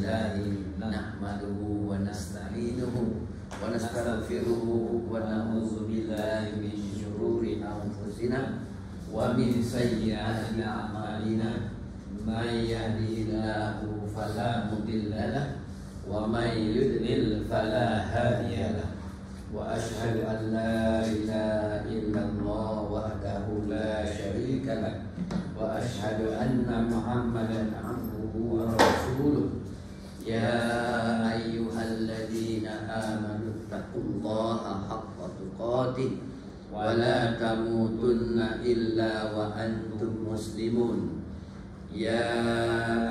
Alhamdulillahi nahmaduhu wa nasta'inuhu wa nastaghfiruhu wa na'udzu billahi min syururi anfusina wa min sayyiati a'malina. May yahdihillahu fala mudilla lahu wa may yudlil fala hadiya lahu. Wa asyhadu an la ilaha illallah wahdahu la syarika lahu wa asyhadu anna Muhammadan abduhu wa rasuluh. Ya ayyuhalladzina amanu taqullaha haqqa tuqatih wa la tamutunna illa wa antum muslimun. Ya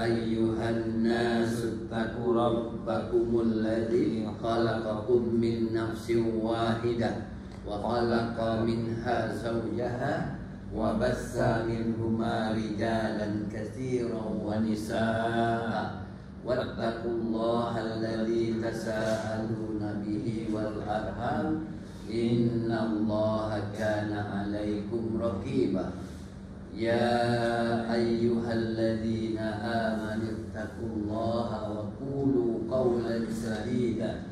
ayyuhan nasu taqu rabbakumul ladzi khalaqakum min nafsin wahidah wa khalaqa minha zawjaha wa bassa minhuma rijalan katsiran wa nisaa. Wattaqullaha alladzi tasaaluna bihi wal arham innallaha kana 'alaikum raqiba. Ya ayyuhalladzina amanu taqullaha wa qulu qawlan sadida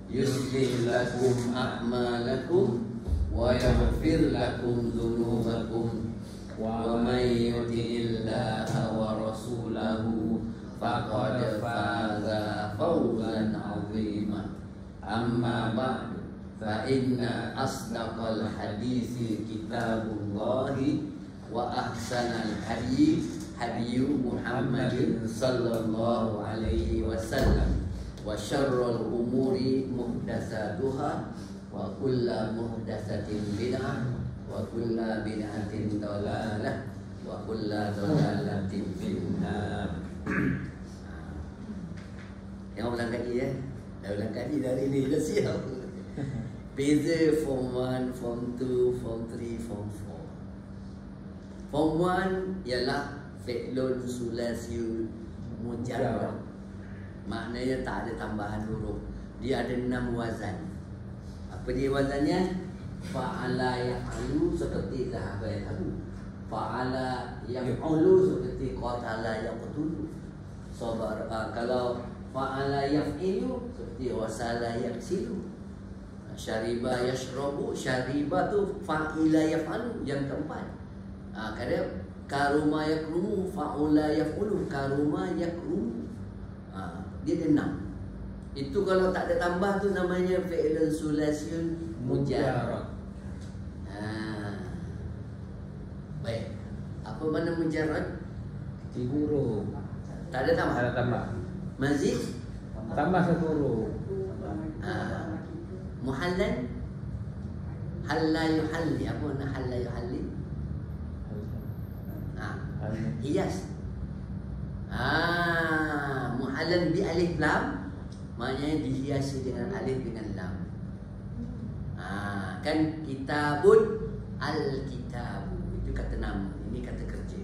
yuslih lakum a'malakum wa yaghfir lakum dhunubakum wa may yuti'illaha wa rasulahu faqad faza fawzan 'azima. Amma ba'du fa inna asdaqal hadithi kitabullahi wa ahsanal hadi Muhammadin sallallahu alaihi wasallam wa syarrul umuri muhdatsatuha wa kullu muhdatsatin bid'ah wa kullu bid'atin dhalalah wa kullu dhalalatin finnar. Yang ulang kali ya. Dah ulang kali dari ni dah siap. Beza form 1, form 2, form 3, form 4. Form 1 ialah fi'lun sulasi mujarrad. Maknanya tak ada tambahan huruf. Dia ada 6 wazan. Apa dia wazannya? Fa'ala ya'alu seperti zahaba ya'alu. Fa'ala ya'alu seperti qatala yaqtulu. Sabar. Kalau fa'ala yaf'ilu seperti wasala yaksilu. Syariba yashrabu. Syariba tu fa'ila yaf'alu yang keempat. Kadang karuma yakrumu fa'ula yaf'ulu. Karuma yakrumu. Dia ada 6. Itu kalau tak ada tambah tu namanya fi'lun sulasiun mujarrad. Baik. Apa makna mujarrad? Huruf. Tak ada tambah. Tak ada tambah. Mazid? Tambah 1 huruf. Muhallan? Halla yuhalli. Apa makna halla yuhalli? Hiyas. Muhallan bi alif lam, maknanya dihiasi dengan alif dengan lam. Kan kitabun al-kitabu. Itu kata nama, ini kata kerja.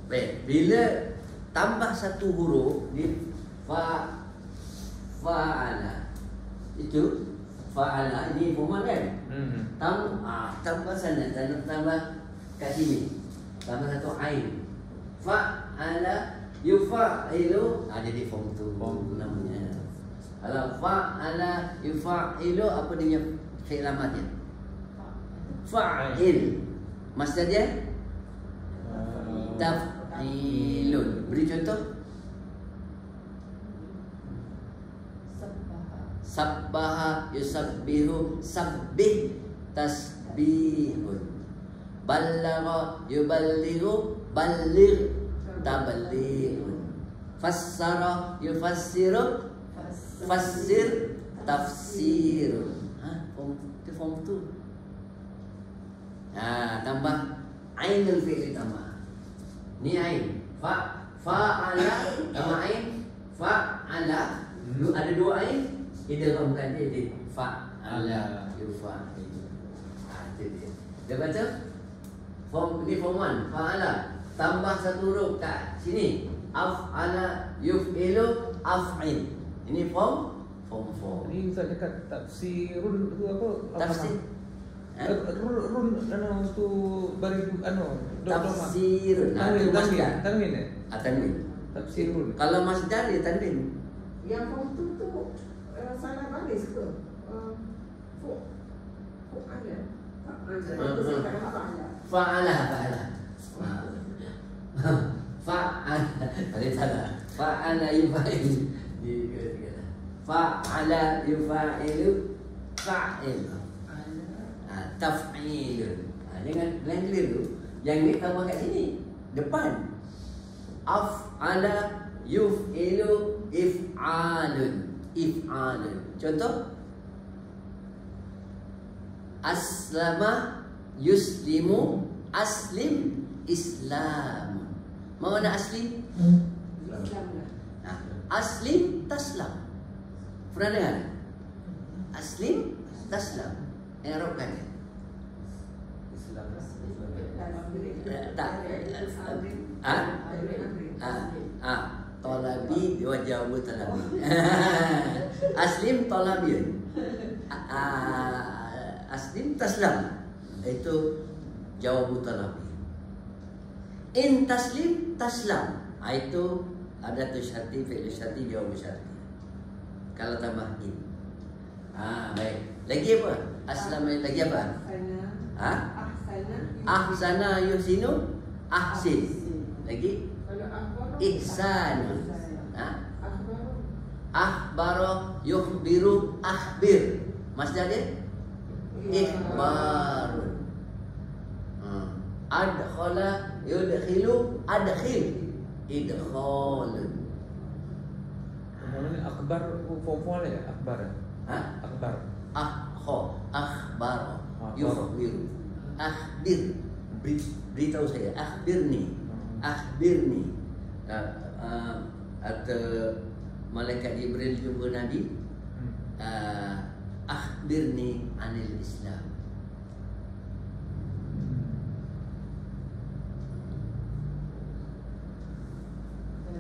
Baik, bila tambah 1 huruf ni fa'ala. Itu fa'ala ini formal kan? Tambah sana, tambah kat sini. Tambah 1 ain. Fa'ala yufa'ilu. Jadi form 2 namanya. Kalau fa'ala yufa'ilu, apa dia fi'il amatnya? Fa'il. Maksud dia taf'ilun. Beri contoh. Sabbaha yusabbihu. Sabbih tasbihun. Ballagha yuballighu. Balligh tablighun. Fassara yufassiru. Fassir tafsirun. Form 2. Tambah ainul fi'li tambah. Ni ain. Fa'ala tambah ain. Fa'ala. Ada 2 ain. Idghamkan dia di fa'ala yufa'ilu. Itu dia. Dah baca? Ni form 1. Fa'ala tambah 1 huruf kat sini. Af'ala yuf'ilu af'il. Ini form 4. Ini Ustaz cakap tafsirun tu apa? Tafsir. Run tu bari tafsir. Tanwin. Tanwin. Tafsirun. Kalau masdar dia tanwin. Yang form 2 tu salah baris ke? Fa'ala. Fa'alah. Ada salah. Fa'ala yufa'il. Fa'ala yufa'ilu fa'il. Taf'ilun. Jangan keliru. Yang ni tambah kat sini. Depan. Af'ala yuf'ilu if'alun. Contoh, aslama yuslimu aslim islam. Mana aslim? Aslim taslam. Pernah dengar? Aslim taslam. Arabkan ya? Tak. Talabi wa jawabu talabi. Aslim talabiyun. Aslim taslam. Itu jawabu talabi. In taslim taslam. Itu ada tu syarti, fi'il syarti, jawab syarti. Kalau tambah in. Baik. Lagi apa? Aslam lagi apa? Ahsana yuhsinu ahsin. Lagi ihsan. Akhbara yukhbiru akhbir. Masdar dia ikhbarun. Adkhala yudkhilu adkhil. Idkhalun. Kemudian akbar form ya? Akbar. Akbar. Akhbar. Yukhbiru. Akhbir. Beritahu saya. Akhbirni. Atau malaikat Jibril jumpa Nabi. Akhbirni anil Islam.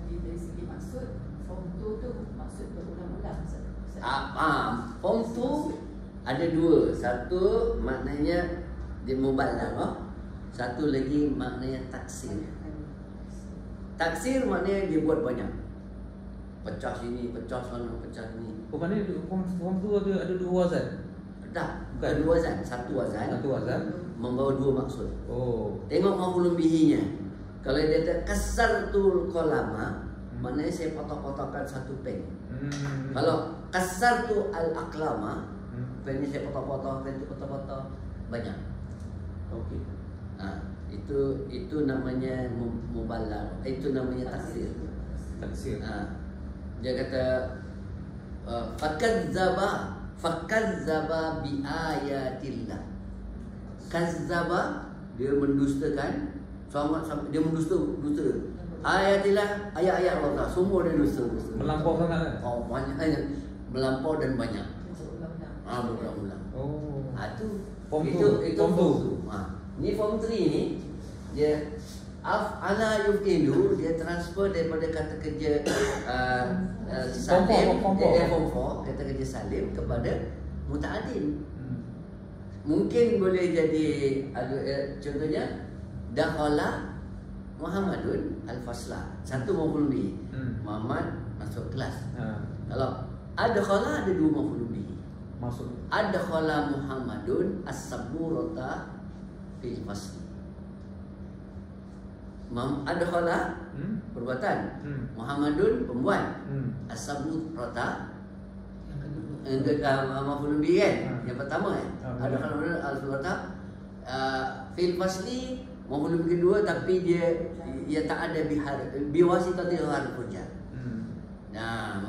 Dari segi maksud, form 2 tu maksud berulang-ulang. Form 2 ada dua. Satu maknanya dia mubalagah. Satu lagi maknanya taksir. Taksir maknanya dia buat banyak. Pecah sini, pecah sana, pecah sini. Bukannya form 2 ada dua wazan? Tak, bukan dua wazan. Satu wazan membawa dua maksud. Tengok maf'ulun bihinya. Kalau dia kata kasartul qalama, maknanya saya potong-potongkan satu pen. Kalau kasartu al-aqlama, pen ini saya potong-potong, pen itu potong-potong banyak. Okey. Itu namanya mubalagh. Itu namanya taksir. Dia kata fakazzaba bi ayatillah. Kazzaba dia mendustakan, dia mendusta. Ayatillah, ayat-ayat Allah semua dia dusta. Melampau sangat. Banyak, melampau dan banyak. Berulang-ulang. Itu form 2. Ni form 3 ni dia af'ala yufilu, dia transfer daripada kata kerja salim, form 4 kata kerja salim kepada muta'addin. Mungkin boleh jadi contohnya dakhala Muhammadun al-fasla. Satu maf'ul bihi. Muhammad masuk kelas. Kalau adkhala ada dua maf'ul bihi. Masuk. Adkhala Muhammadun as-saburata fil fasli. Adkhala perbuatan. Muhammadun pembuat. As-saburata yang kedua maf'ul bihi kan? Yang pertama adkhala Muhammadun as-saburata fil fasli. Maf'ul bihi kedua tapi dia tak ada biwasitatil harf jar.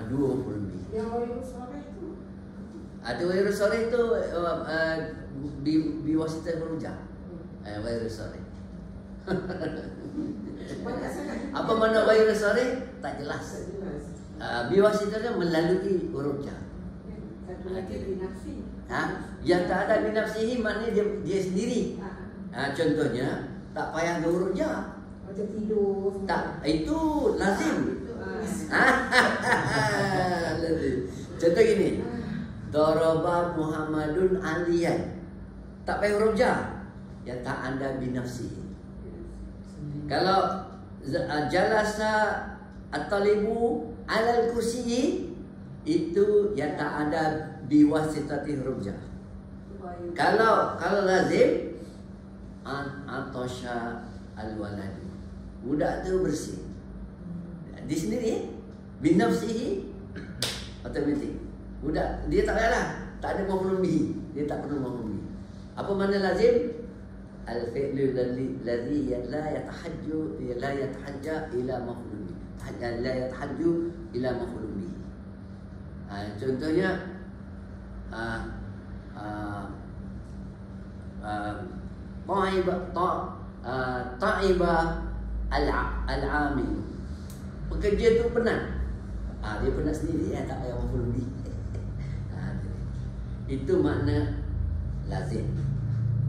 Dua maf'ul bihi. Yang wairus soleh tu. Ada wairus soleh tu biwasitatil harf jar. Wairus soleh. Apa makna wairus soleh? Tak jelas. Biwasitatil melalui huruf jar. Satu lagi binafsi. Yang tak ada binafsihi maknanya dia sendiri. Contohnya tak payah ada huruf jar. Macam tidur. Tak, itu lazim. Contoh gini. Daraba Muhammadun aliyan. Tak payah huruf jar. Yang tak ada binafsihi. Kalau jalasa at-talibu alal kursiyi, itu yang tak ada biwasitati rujah. Kalau lazim atosha al-walad, budak tu bersih di sendiri, binafsihi, otomatik budak dia tak payahlah, tak ada maf'ul bihi, dia tak perlu maf'ul bihi. Apa makna lazim? Al-fi'lu ladzi la yatahajja ila maf'ul bihi, la yatahajju ila maf'ul bihi. Contohnya ta'iba al-amil, pekerja tu penat. Dia penat sendiri, tak payah maf'ul bihi. Itu makna lazim.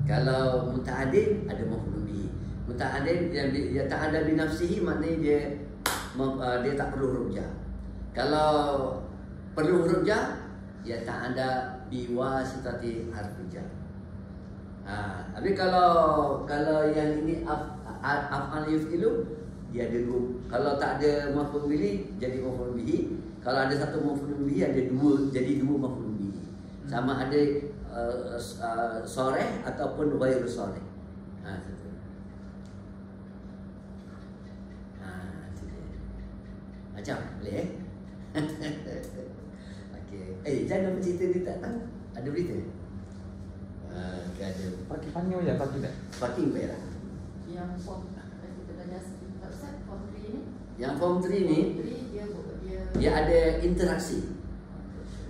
Kalau muta'addid ada maf'ul bihi. Muta'addid yang tak ada binafsihi, maknanya dia tak perlu rujah. Kalau perlu rujah, dia tak ada biwasitati harfujah. Tapi kalau yang ini af'al yuf'ilu, dia ada dua. Kalau tak ada maf'ul bihi, jadi maf'ul bihi. Kalau ada satu maf'ul bihi, ada dua, jadi dua maf'ul bihi. Sama ada soreh ataupun ghairu soreh. Macam boleh okey. Jangan bercerita dia tak tahu. Ada berita? Ada. Panggil je, panggil tak? Parking bayar. Yang form kita belajar Ustaz, form 3 ni. Yang form 3 ni dia ada interaksi.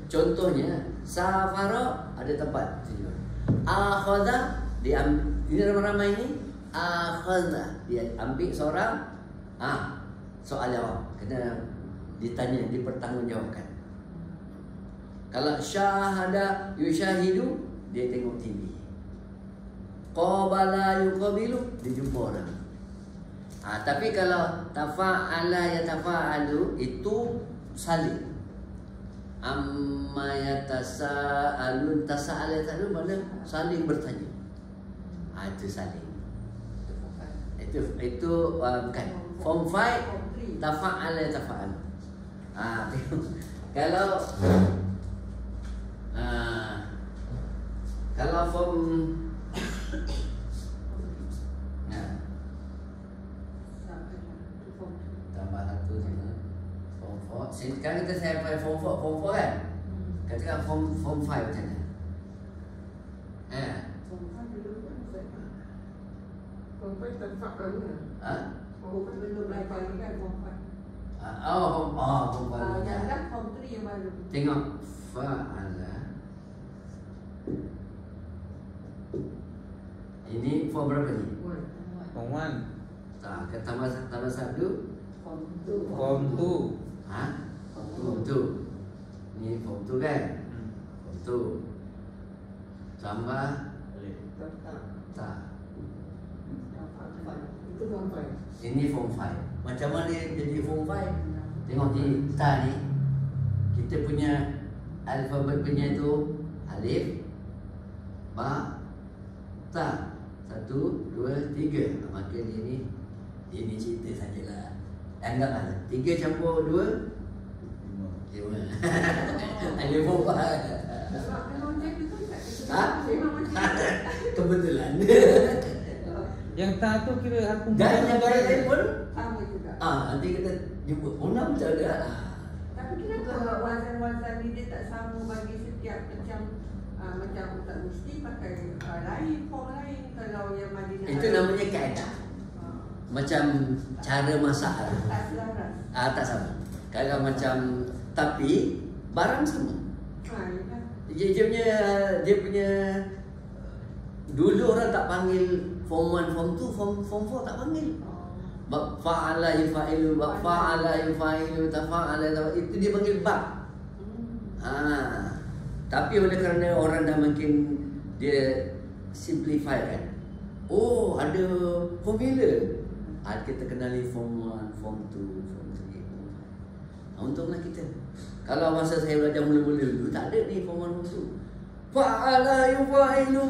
Contohnya safara ada tempat tujuan. Akhadha dia ini ramai ini. Akhadha dia ambil seorang. Soal jawab kena ditanya, dipertanggungjawabkan. Kalau syahada yushahidu, dia tengok TV. Qabala yuqabilu, dia jumpa orang. Tapi kalau tafa'ala yatafa'alu, itu saling. Amma yatasa'alun, tasa'ala yata'alun, mana saling bertanya. Itu saling. Itu bukan. Form 5 tafa'ala yatafa'alu. Kalau form tambah satu juga form 4. Sekarang kita sampai form 4 kan? Katakan form 5 macam mana? Form 5 dulu kan form 5 tempat mana? Form 5 belum belajar kan form 5. Form 5. Yang dah form 3 yang baru. Tengok fa'ala. Ini form berapa ni? Form 1. Tak, tambah satu. Form 2. Form 2. Form 2. Ni form 2 kan? Form 2. Tambah tak. Itu form 5. Ini form 5. Macam mana jadi form 5? Tengok di ta ni. Kita punya alfabet punya tu alif, ba, ta. 1, 2, 3. Maka dia ni cerita sajalah. Anggaplah 3 campur 2 5. Alif form 5. Memang macam tu tak? Memang macam tu. Kebetulan. Yang tak tu kira aku Dan yang lain pun Sama juga. nanti kita jumpa pun macam ada. Tapi kenapa wazan-wazan ni dia tak sama bagi setiap macam tak mesti pakai lain, form lain. Kalau yang Madinah Itu namanya kaedah. Macam cara masak lah. tak selaras. Tak sama. Kalau macam tapi barang sama. Dia punya dulu orang tak panggil form 1, form 2, form 4 tak panggil. Fa'ala yufa'ilu, fa'ala yufa'ilu, tafa'ala, itu dia panggil bab. Tapi oleh kerana orang dah makin dia simplify kan. Ada formula. Kita kenali form 1, form 2, form 3. Untunglah kita. Kalau masa saya belajar mula-mula dulu tak ada ni form 1, form 2. Fa'ala yufa'ilu.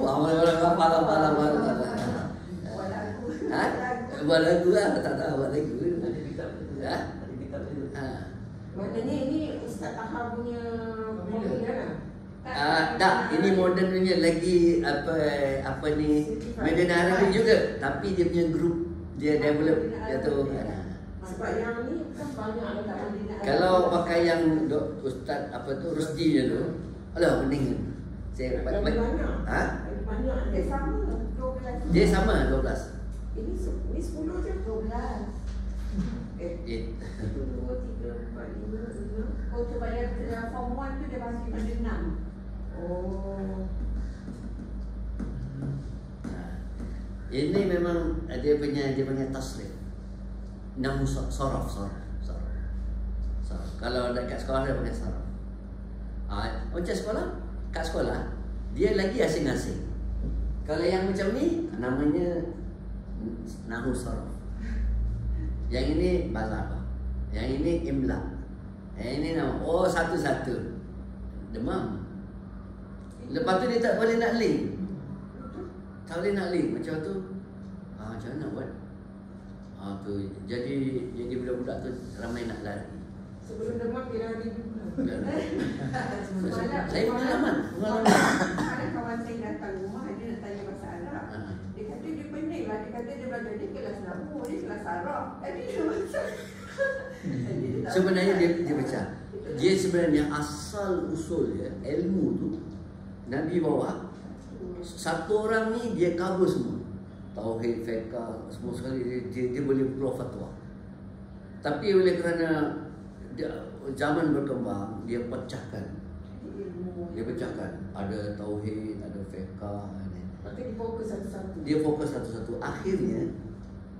Buat lagu lah, tak tahu buat lagu. Maknanya ini Ustaz Ahar punya formula lah. Tak, ini moden punya lagi apa ni Medan Arabic juga, tapi dia punya group dia develop dia tu. Sebab yang ni kan banyak dekat Madinah. Kalau pakai yang Ustaz apa tu Rusdi je tu, alah pening. Saya banyak. Ha? Banyak dia sama 12. Dia sama 12. Ini 10 je 12. 1, 2, 3, 4, 5, 6. Oh, sebab yang form 1 tu dia masih pada 6. Oh. Ini memang dia punya tasrif. Namu soraf. Kalau dekat sekolah dia pakai soraf. Macam sekolah, kat sekolah dia lagi asing-asing. Kalau yang macam ni namanya nahu soraf. Yang ini balagha. Yang ini imla. Yang ini nama satu-satu. Demam. Lepas tu dia tak boleh nak link. Tak boleh nak link macam tu. Macam mana buat? Tu jadi budak-budak tu ramai nak lari. Sebelum demam dia lari dulu. Saya pengalaman. Ada kawan saya datang rumah, dia nak tanya bahasa Arab. Dia kata dia pening lah. Dia kata dia belajar dia kelas Nabu, dia kelas Arab. Jadi dia macam sebenarnya dia baca. Dia sebenarnya asal usul dia ilmu tu Nabi bawa. Satu orang ni dia cover semua. Tauhid, fiqh, semua sekali dia boleh keluar fatwa. Tapi oleh kerana zaman berkembang, dia pecahkan. Ada tauhid, ada fiqh. Maka dia fokus satu-satu. Dia fokus satu-satu. Akhirnya,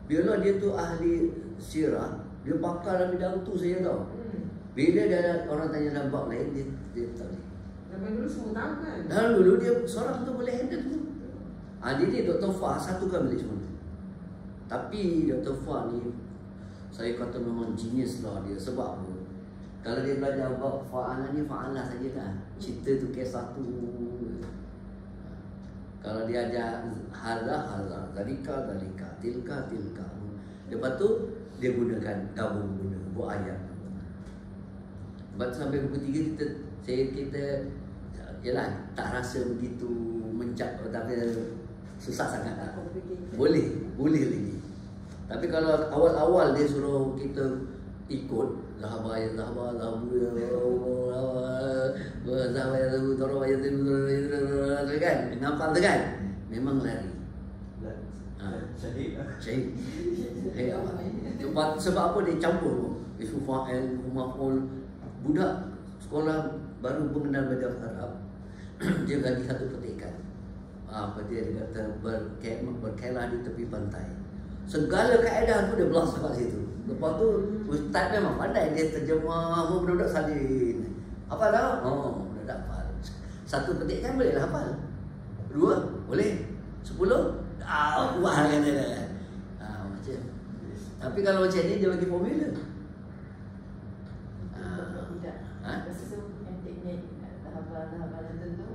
bila dia tu ahli sirah, dia pakar dalam bidang tu saya tahu. Bila dia orang tanya dalam bab lain, dia tahu. Zaman dulu semua tahu kan? Dulu dia seorang tu boleh handle tu. Jadi Dr. Fah satukan balik semua. Tapi Dr. Fah ni saya kata memang genius lah dia. Sebab apa? Kalau dia belajar bab fa'alah ni fa'alah saja dah. Cerita tu kes satu. Kalau dia ajar hadza, zalika, tilka. Lepas tu dia gunakan gabung buat ayat. Lepas tu sampai buku 3 kita yalah tak rasa begitu mencap, tapi susah sangat lah. Boleh lagi. Tapi kalau awal-awal dia suruh kita ikut zahabu kan, ngapal tu kan, memang lari. Syahid. Sebab apa dia campur isu fa'il, maf'ul. Budak sekolah baru mengenal belajar Arab, dia bagi satu petikan. Dia kata berkelah di tepi pantai. Segala kaedah tu dia belas kat situ. Lepas tu ustaz memang pandai, dia terjemah budak-budak salin. Hafal tak? Budak hafal. Satu petikan boleh lah hafal. 2 boleh. 10 buat kan dia. Macam. Tapi kalau macam ni dia bagi formula. Rasa yang teknik hafalan tentu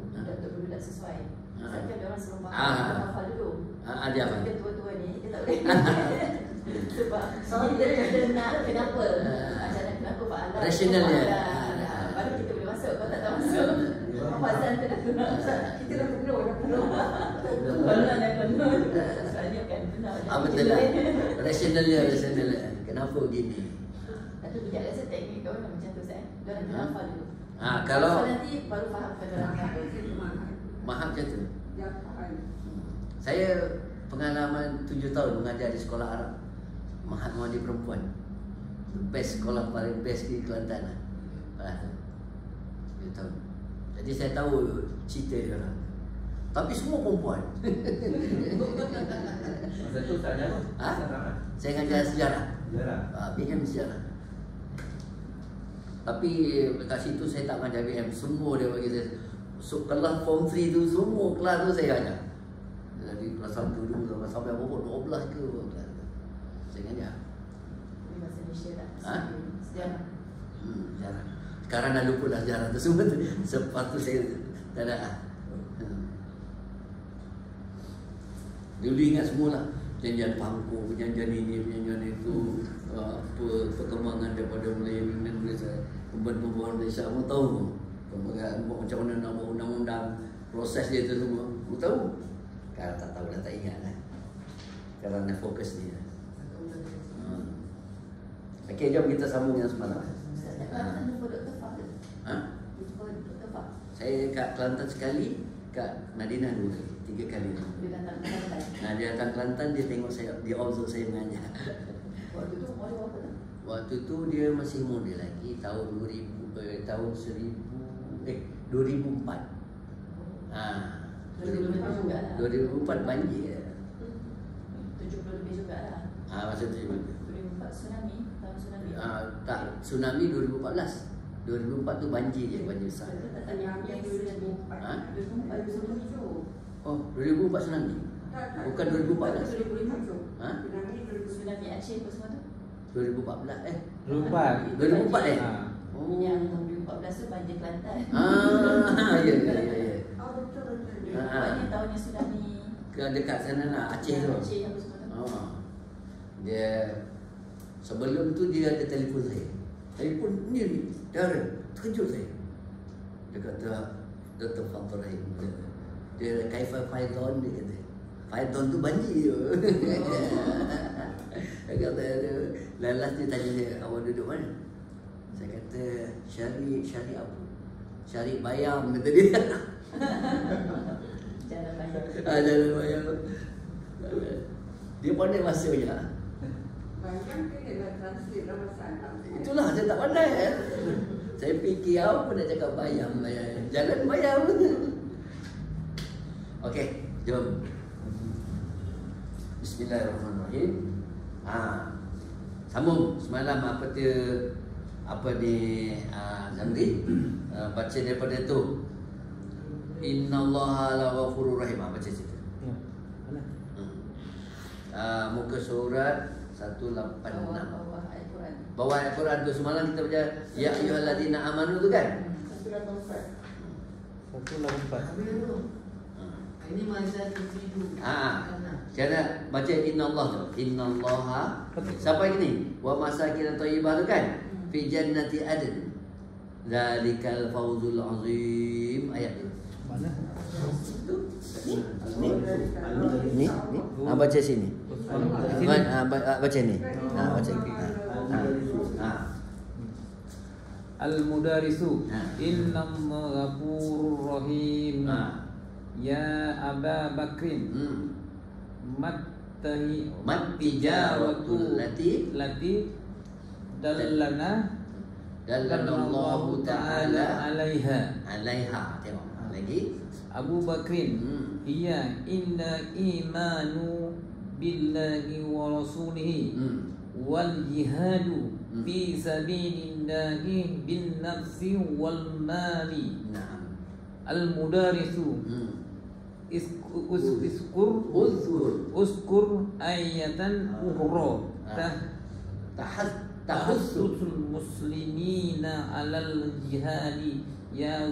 budak sesuai. Misalkan dia orang suruh hafal dulu. Dia apa? Kita tua-tua ni kita tak boleh. Sebab kita nak kenapa? Macam kenapa fa'alah? Rasional dia. Baru kita boleh masuk. Kalau tak masuk, hafazan tu dah penuh. Kita dah penuh. Soalnya kan penuh. Betul lah. Rasional dia. Kenapa begini? Tapi bijak rasa teknik kau macam tu Ustaz. Dia nak kena hafal dulu. Kalau nanti baru faham kata orang apa. Mahal macam tu. Ya, faham. Saya pengalaman 7 tahun mengajar di sekolah Arab. Mahat Muhammadiyah perempuan. Best sekolah paling best di Kelantan lah. 7 tahun. Jadi saya tahu cerita dia orang. Tapi semua perempuan. Masa tu tak ada apa? Saya ngajar sejarah. BM sejarah. Tapi dekat situ saya tak ngajar BM. Semua dia bagi saya. So, kelas form 3 tu, semua kelas tu saya ajar. Dari kelas 1 dulu sampai berapa? 12 ke? Saya ngajar. Ini bahasa Malaysia tak? Sejarah. Sejarah. Sekarang dah lupa dah sejarah tu semua tu. Sepatu saya tak ada. Dulu ingat semualah. Perjanjian Pangkor, perjanjian ini, perjanjian itu. apa perkembangan daripada mulai pembuat Malaysia, kamu tahu macam mana nak buat undang-undang, proses dia tu semua, kamu tahu? Kalau tak tahu dah tak ingat lah. Sekarang nak fokus dia. Okey, jom kita sambung yang semalam. Saya kat Kelantan sekali, kat Madinah 2 kali, 3 kali. Dia datang Kelantan, dia tengok saya, dia observe saya mengajar. Waktu tu dia masih muda lagi, tahun 2004. 2004 banjir. 70 lebih juga lah. Masa tu 2004 tsunami, tahun tsunami. Tak, tsunami 2014. 2004 tu banjir je, banjir besar. Yang 2004 tsunami tu. Oh, 2004 tsunami. Bukan 2014. Tsunami Aceh apa semua tu? 2014 2004 Oh. Yang 2014 tu banjir Kelantan. Ya. Pokoknya tahunnya tsunami Dekat sana lah, Aceh tu. Aceh apa semua tu. Dia sebelum tu dia ada telefon saya. Telefon ni Darren, terkejut saya. Dia kata, Dr. Fathur Rahim, dia Kaifah Faidon, dia kata Faidon tu banjir je. Dia kata, lalas dia tanya dia, awak duduk mana? Saya kata, Syari apa? Syari Bayam, kata dia. Jalan Bayam. Jalan Bayam. Dia pandai bahasanya. Bayam ke dia nak translate dalam bahasa Arab? Itulah, saya tak pandai. Saya fikir apa nak cakap Bayam. Jalan Bayam. Okey, jom. Bismillahirrahmanirrahim. Sambung semalam apa ni Zamri baca daripada tu. Innallaha laghafurur rahim. Baca situ. Muka surat 186. Bawah ayat Quran tu semalam kita baca ya ayyuhallazina amanu tu kan? 184. Ini mazal individu. Cara baca innallah tu. Innallaha sampai gini. Wa masakin thayyibah tu kan? Fi jannati adn. Zalikal fawzul azim. Ayat tu. Mana? Ni. Baca sini. Baca ni. Baca ni. Al-Mudarisu Innallaha ghafurur rahim. Ya Aba Bakrin Mattijawatul lati dallallahu ta'ala alaiha. Tengok lagi. Abu Bakrin Iya inna imanu billahi wa rasulihi wal jihadu fi sabilillahi bin nafsi wal mali. Al-Mudarisu Uskur ayatan ukhra tahassul muslimina alal jihadi ya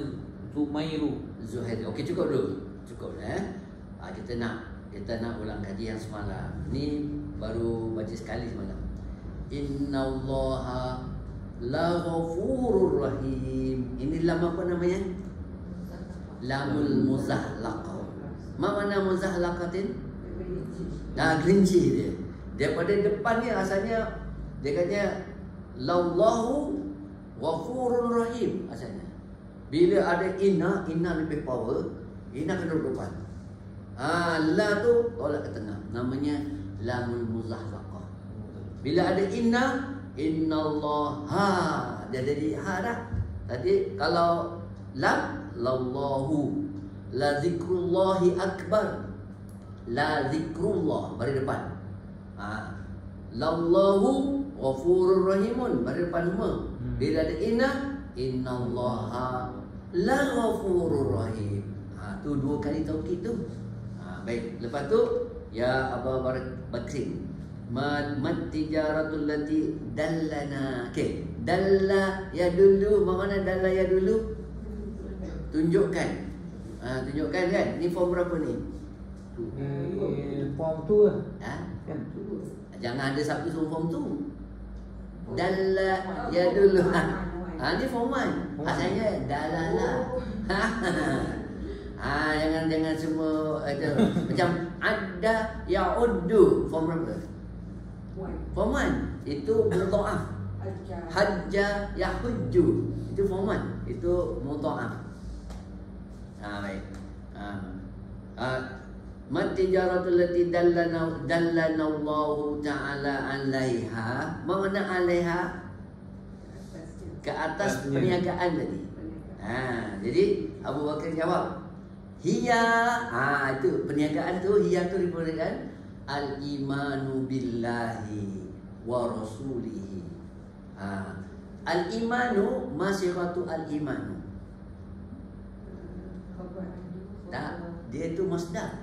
Zuhair. Okey, cukup dulu. Cukup kita nak ulang kaji yang semalam. Ni baru baca sekali semalam. Innallaha laghafurur rahim. Ini lam apa namanya? Lamul muzahlaqah. Mana muzahlaqatin? Gerinci dia. Daripada depan ni asalnya dia katanya lallahu ghafurur rahim asalnya. Bila ada inna lebih power, inna kena depan. La tu tolak ke tengah. Namanya lamul muzahlaqah. Bila ada innallaha, dia jadi ha dah. Tadi kalau lam lallahu la zikrullahi akbar. La zikrullah bari depan. Lallahu ghafurur rahimun bari depan semua. Bila ada innallaha la ghafurur rahim. Tu dua kali taukid tu. Baik, lepas tu ya Abu Bakrin mat tijaratul lati dallana. Okey, dalla ya dulu. Mana dalla ya dulu? Tunjukkan. Tunjukkan kan? Ni form berapa ni? Form tu lah. Jangan ada satu form tu. Dalla yadullu. Ni form 1. Asalnya dalala. Jangan semua ada macam adda ya'uddu form berapa? Form 1 itu mudha'af. Hajja yahujju itu form 1, itu mudha'af. Baik. Matijaratu allati dallana Allah Ta'ala 'alaiha. Mana 'alaiha? Ke atas perniagaan tadi. Jadi Abu Bakar jawab, hiya. Itu perniagaan tu, hiya tu diperniagaan al-imanu billahi wa rasulihi. Al-imanu masyighatu al-imanu. Tak, dia tu masdar.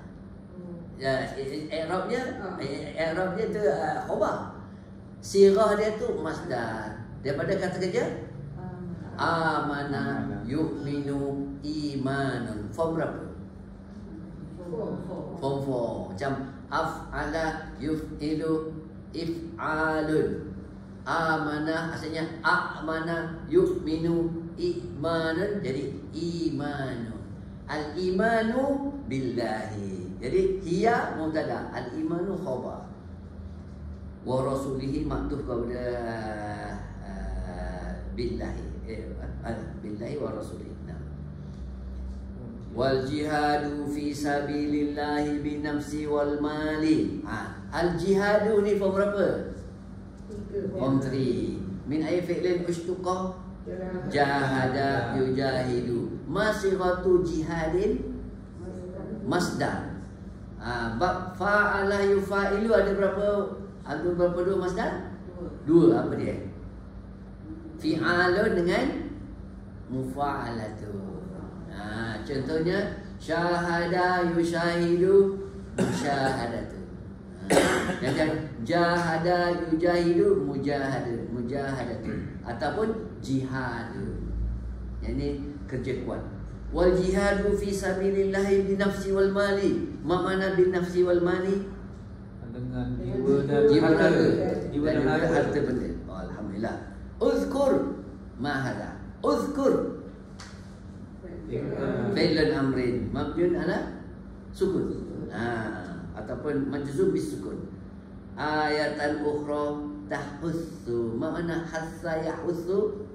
I'rabnya tu khabar. Sirah dia tu masdar. Daripada kata kerja amana yu'minu imanun. Form berapa? Form 4. Macam af'ala yuf'ilu if'alun. Amana asalnya a'mana yu'minu imanun, jadi imanun. Al-imanu billahi. Jadi hiya mubtada, al-imanu khabar. Wa rasulihi maktuf kepada billahi. Billahi wa rasulihi. Wal jihadu fi sabilillahi bi nafsi wal mali. Al jihadu ni form berapa? Form 3. Min ayyi fi'lin ushtuqa jahada yujahidu. Masyighatu jihadin masdar. Bab fa'ala yufa'ilu ada berapa? Ada berapa dua masdar? 2. Apa dia? Fi'alun dengan mufa'alatu. Contohnya syahada yushahidu musyahadatu. Jangan jahada yujahidu mujahadatu ataupun jihadu. Yang ini kerja kuat. Wal jihadu fi sabilillahi bi nafsi wal mali. Makna bin nafsi wal mali? Dengan jiwa dan harta benda. Alhamdulillah. Uzkur ma hadha. Uzkur fi'lun amrin mabniun ala sukun. Ataupun majzum bis sukun. Ayatan ukhra tahussu. Makna hassa yahussu?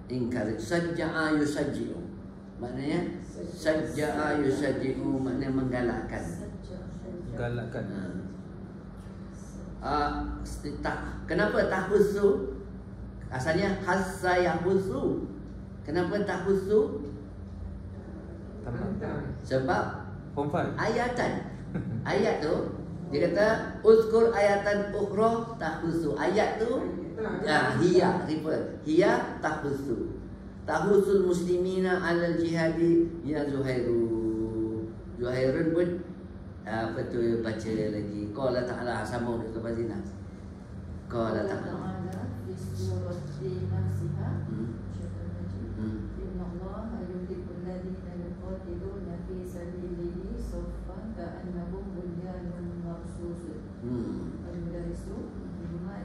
Ingkar. Sajja'a yusajji'u. Maknanya sajja'a yusajji'u maknanya menggalakkan. Galakkan. Kenapa tahussu? Asalnya hassa yahussu. Kenapa tahussu? Sebab Form 5. ayatan. Ayat tu dia kata uzkur ayatan ukhra tahussu. Ayat tu hiya refer. Hiya tahussu. Tahusul muslimina alal jihadi ya Zuhairu. Zuhairun pun apa tu baca lagi. Qala ta'ala sama dengan Fazina. Qala ta'ala di surati nafsiha. Inna Allah yuhibbul ladzina yuqatiluna fi sabilihi saffan ka'annahum bunyanun marsus. Al-Mudarisu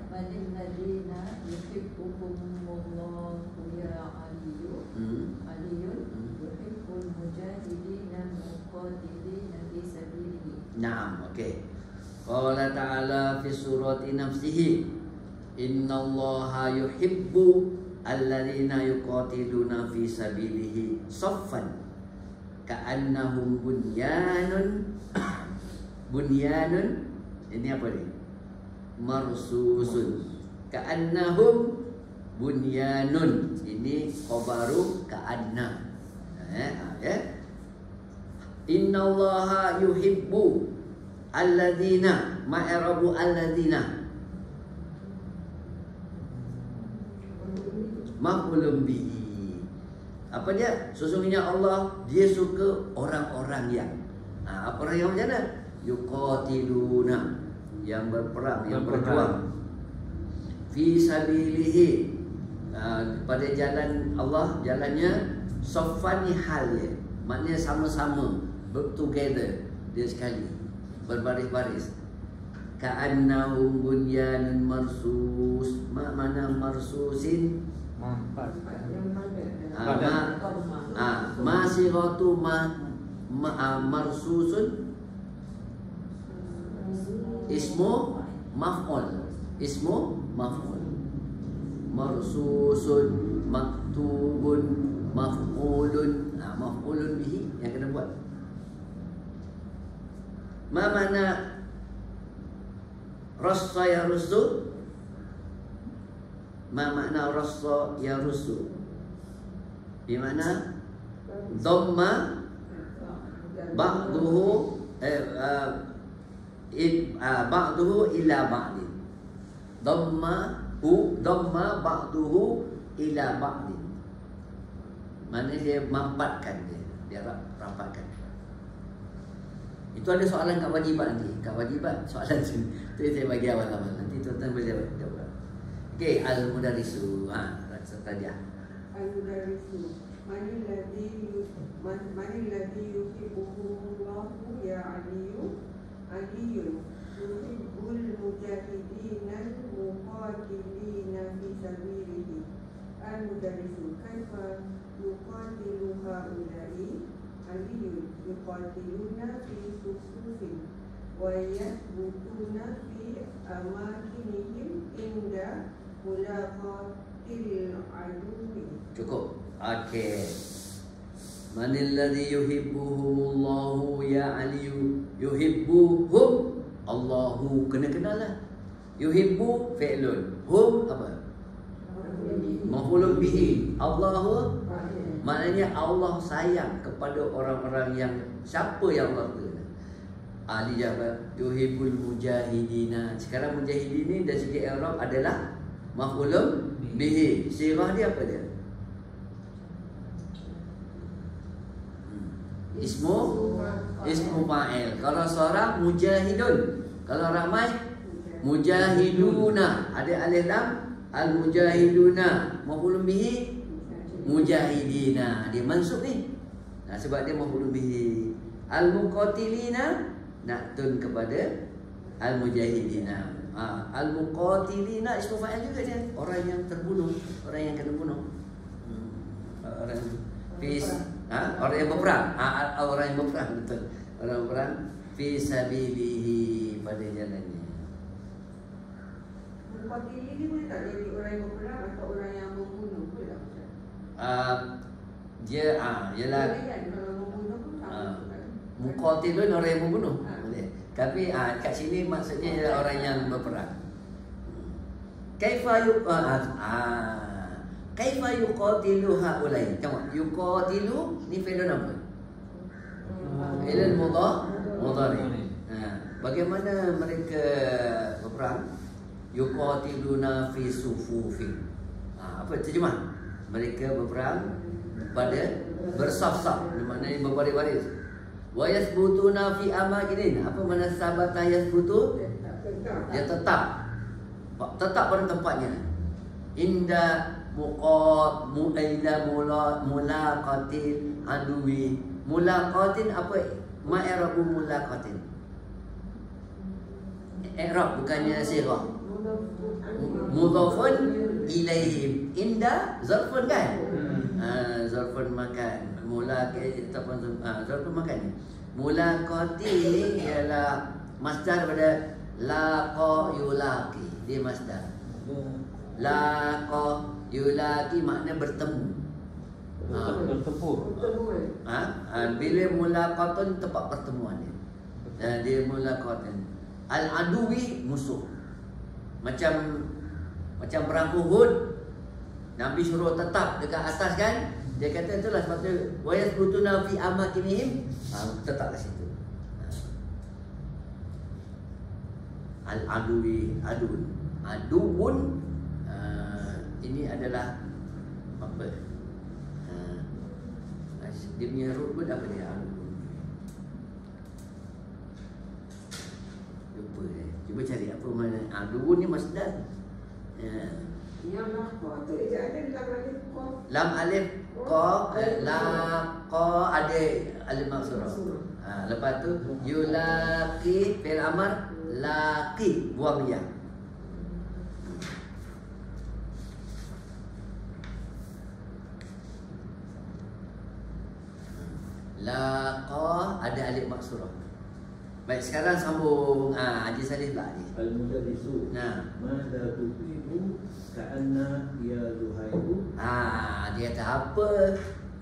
Malil ladzina yuhibbuhumullahu ya Aliyun yuhibbul mujahidina muqatilina fi sabilihi. Naam, okey. Qala ta'ala fi surati nafsihi innallaha yuhibbu alladzina yuqatiluna fi sabilihi saffan ka'annahum bunyanun ini apa ni? Marsusun. Ka'annahum bunyanun. Ini khabaru ka'anna. Innallaha yuhibbu alladzina ma'arabu alladzina maqulum bihi. Apa dia? Sesungguhnya Allah dia suka orang-orang yang apa orang yang macam mana? Yuqatiluna, yang berperang, yang berjuang. Fi sabilihi, pada jalan Allah, jalannya. Saffan ni hal dia, maknanya sama-sama, together, dia sekali, berbaris-baris. ka'annahum bunyanun marsus. Mana marsusin? Mampat. Masiratu marsusun ismu maf'ul. Ismu maf'ul. Marsusun, maktubun, maf'ulun. Maf'ulun bihi yang kena buat. Ma mana rassa yarussu? Ma makna rassa yarussu? Di mana dhamma ba'duhu ba'duhu ila ba'din. Dhamma ba'duhu ila ba'din. Mana dia mampatkan dia rapatkan. Itu ada soalan kat wajibat nanti. Kat wajibat soalan tu saya bagi awal-awal. Nanti tuan-tuan boleh jawab. Okey, al-mudarrisu. Saja. Al-mudarrisu. Man alladhi yuhibbuhu Allahu ya Aliyun. Aliyun yuhibbul mujahidina al-muqatilina fi sabilihi. Al-mudarrisu kaifa yuqatilu haula'i. Aliyun yuqatiluna fi sufufin wa yathbutuna fi amakinihim inda mulaqatil aduwi. Cukup. Okey. Manil ladzi yuhibbuhumullahu ya aliyu. Yuhibbuhum Allahu, kena kenal lah. Yuhibbu fi'lun, hum apa? Maf'ulun bihi. Allahu maknanya Allah sayang kepada orang-orang yang siapa yang Allah kena. Ali jawab yuhibbul mujahidina. Sekarang mujahidin ni dari segi i'rab adalah maf'ulun bihi. Sirah dia apa dia? Ismu fa'il. Kalau seorang mujahidun, kalau ramai mujahiduna. Ada alif lam, al mujahiduna. Maf'ulun bihi mujahidina. Dia mansub ni. Sebab dia maf'ulun bihi. Al muqatilina naktun kepada al mujahidina. Al muqatilina ismu fa'il juga dia. Orang yang terbunuh, orang yang kena bunuh. Orang orang yang berperang. Orang yang berperang, betul. Orang berperang fi sabilihi, pada jalannya. Muqatilin ni boleh tak jadi orang yang berperang atau orang yang membunuh? Boleh tak? Dia ialah kalau membunuh pun sama. muqatilun, orang yang membunuh. Boleh. Tapi kat sini maksudnya ialah orang yang berperang. Kaifa kaifa yuqatilu haulai. Tengok, yuqatilu ni fi'lun apa? Fi'lun mudhari. Bagaimana mereka berperang? Yuqatiluna fi sufufin. Apa terjemah? Mereka berperang pada bersaf-saf, maknanya berbaris-baris. Wa yathbutuna fi amakin. Apa makna sabata yathbutu? Dia tetap pada tempatnya. Inda mulaqatil aduwi. Mulaqatin apa? Ma i'rabu mulaqatin? I'rab bukannya sirah. Mudhafun ilaihim. Inda zarfun kan? Zarfun makan. Mulaqat ataupun zarfun makan. Mulaqatil ni ialah masdar pada laqa yulaqi. Dia masdar. Laqa yulaqi makna bertemu. Bertempur. Bila mulaqatun tempat pertemuan dia. Dia mulaqatun. Al-aduwi musuh. Macam perang Uhud, Nabi suruh tetap dekat atas kan? Dia kata itulah sebab tu wa yasbutuna fi amakinihim, tetap kat situ. Al-aduwi, aduun ini adalah apa? Dia punya root pun apa dia? Lupa Cuba cari apa mana. Aduun ni masdar. Yang apa tu? Ada Lam alif qa, lam qa ada alif maksurah. Lepas tu yulaqi fi'il amr laqi, buang ya. Laqa ada alif maksurah. Baik, sekarang sambung Haji Salih pula ni. Al-mudarrisu. Nah. Mada tufidu ka'anna ya Zuhairu. Dia kata apa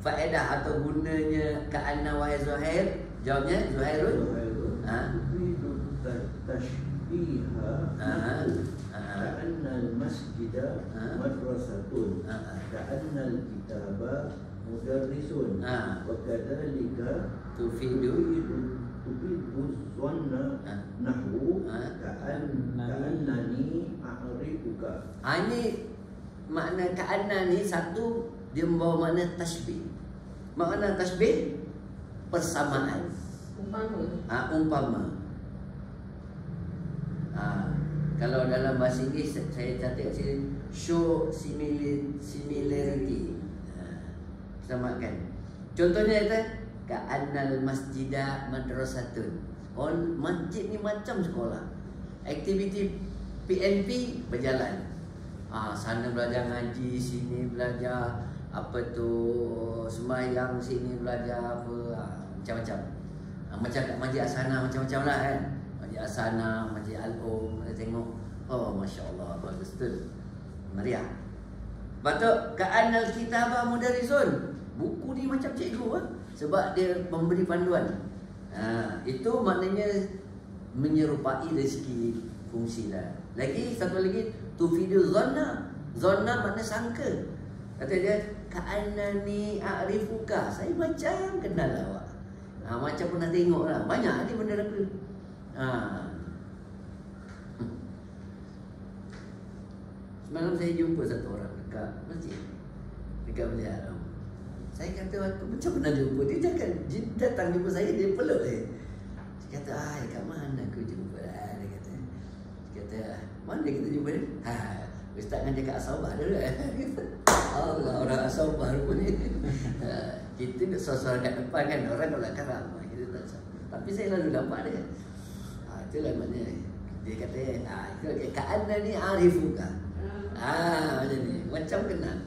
faedah atau gunanya ka'anna wahai Zuhair? Jawabnya Zuhairun. Tufidu tashbiha. Ka'anna al-masjida madrasatun. Ka'anna al-kitaba mudarrisun. Wa kadzalika tufidu zanna nahwu ka'annani a'rifuka. Ini makna ka'anna ni satu, dia membawa makna tashbih. Makna tashbih persamaan. Umpama. Kalau dalam bahasa Inggeris saya catat sini show similarity. Samakan. Contohnya itu ka'annal masjida madrasatun. Masjid ni macam sekolah. Aktiviti PNP berjalan. Sana belajar ngaji, sini belajar apa tu sembahyang, sini belajar apa, macam-macam. Macam kat Masjid Asana macam-macam lah kan. Masjid Asana, Masjid Al-Um, kita tengok. Oh, masya-Allah, bagus betul. Meriah. Patut ka'annal kitaba mudarrisun. Buku ni macam cikgu sebab dia memberi panduan. Itu maknanya menyerupai dari segi fungsi dah. Lagi satu lagi tufidu zanna. Zanna makna sangka. Kata dia ka'annani a'rifuka. Saya macam kenal awak. Macam pernah tengok lah. Banyak ni benda aku. Semalam saya jumpa satu orang dekat masjid, dekat Masjid Haram. Saya kata aku macam pernah jumpa dia. Dia datang jumpa saya, dia peluk saya. Dia kata, kat mana aku jumpa? Dia kata, mana kita jumpa dia? Ustaz dengan dia kat Asabah dulu. Allah, orang Asabah rupanya. Kita nak suara kat depan kan, orang nak karam. Kita tak tahu. Tapi saya lalu nampak dia. Itulah maknanya. Dia kata, itu ka'anna ni arifuka. Macam ni. Macam kenal.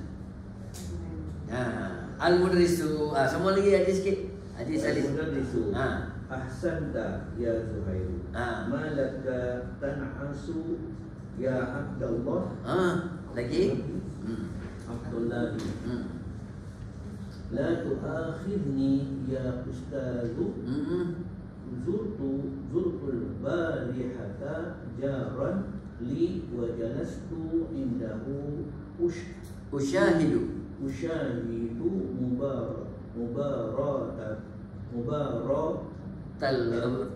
Al-mudarrisu. Semua lagi ada sikit. Haji Salih. Al-mudarrisu. Ahsanta ya Zuhairu. Malaka tan'asu ya Abdullah. Lagi? Abdullah. La tu'akhidni ya ustazu. Zurtul barihata jaran li wa jalastu indahu ushahidu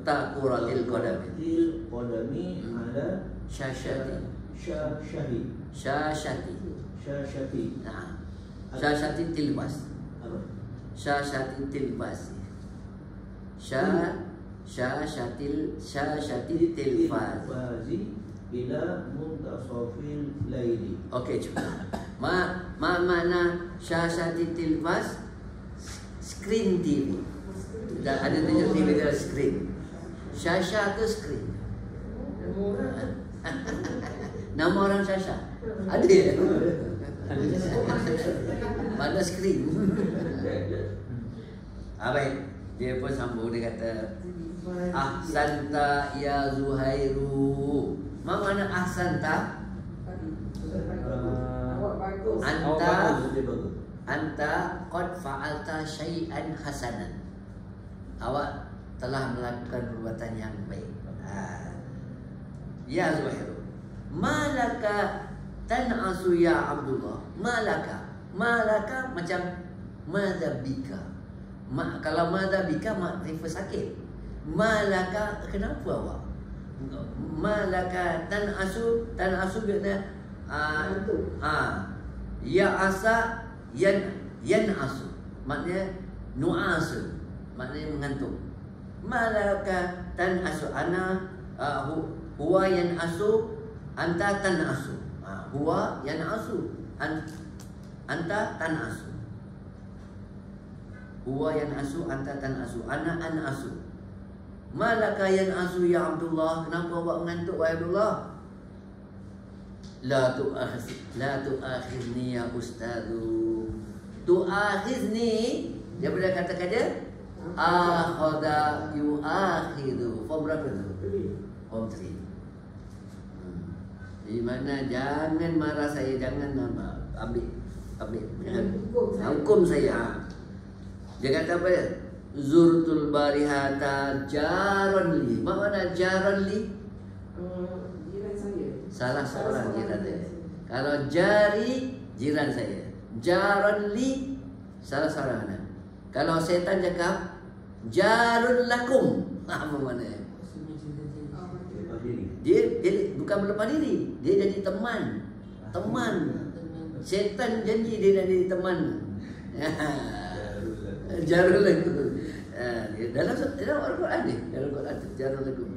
taquratil qadami ala syashati. Syashati tilbas. Syashati tilbas. Syashati tilbas. Ila muntasafil laili. Okey, cuba. Makna syashati tilbas? Screen TV. Dan ada tunjuk TV dalam screen. Syasha tu screen. Nama orang Syasha? Ada ya? Mana screen? Baik. Dia pun sambung, dia kata ahsanta ya Zuhairu. Mana ahsanta? Anta qad fa'alta syai'an hasanan. Awak telah melakukan perbuatan yang baik. Ya Zuhairu. Malaka tan'asu ya Abdullah. Malaka macam madabika. Kalau madabika makrifah sakit. Malaka kenapa awak? Malaka tan'asu bimakna ya asa yan'asu. Maknanya nu'asu. Maknanya mengantuk. Malaka tan'asu ana huwa yan'asu anta tan'asu. Huwa yan'asu anta tan'asu. Huwa yan'asu anta tan'asu. Ana an'asu. Malaka yan'asu ya Abdullah, kenapa awak mengantuk wahai Abdullah? La tu'akhizni ya ustazu. Tu'akhizni, dia boleh katakan dia akhadha yu'akhidu. Form berapa tu? Form 3. Di mana jangan marah saya, jangan ambil hukum saya. Dia kata apa ya? Zurtul barihata jaron li. Mana jaron li? Jiran saya. Salah seorang jiran saya. Kalau jari, jiran saya. Jaron li, salah seorang mana? Kalau setan cakap jarun lakum, apa maknanya? Dia bukan melepas diri, dia jadi teman. Teman. Setan janji dia nak jadi teman. Jarul lakum. Dalam Al-Quran ni, dalam Al-Quran tu jarul lakum.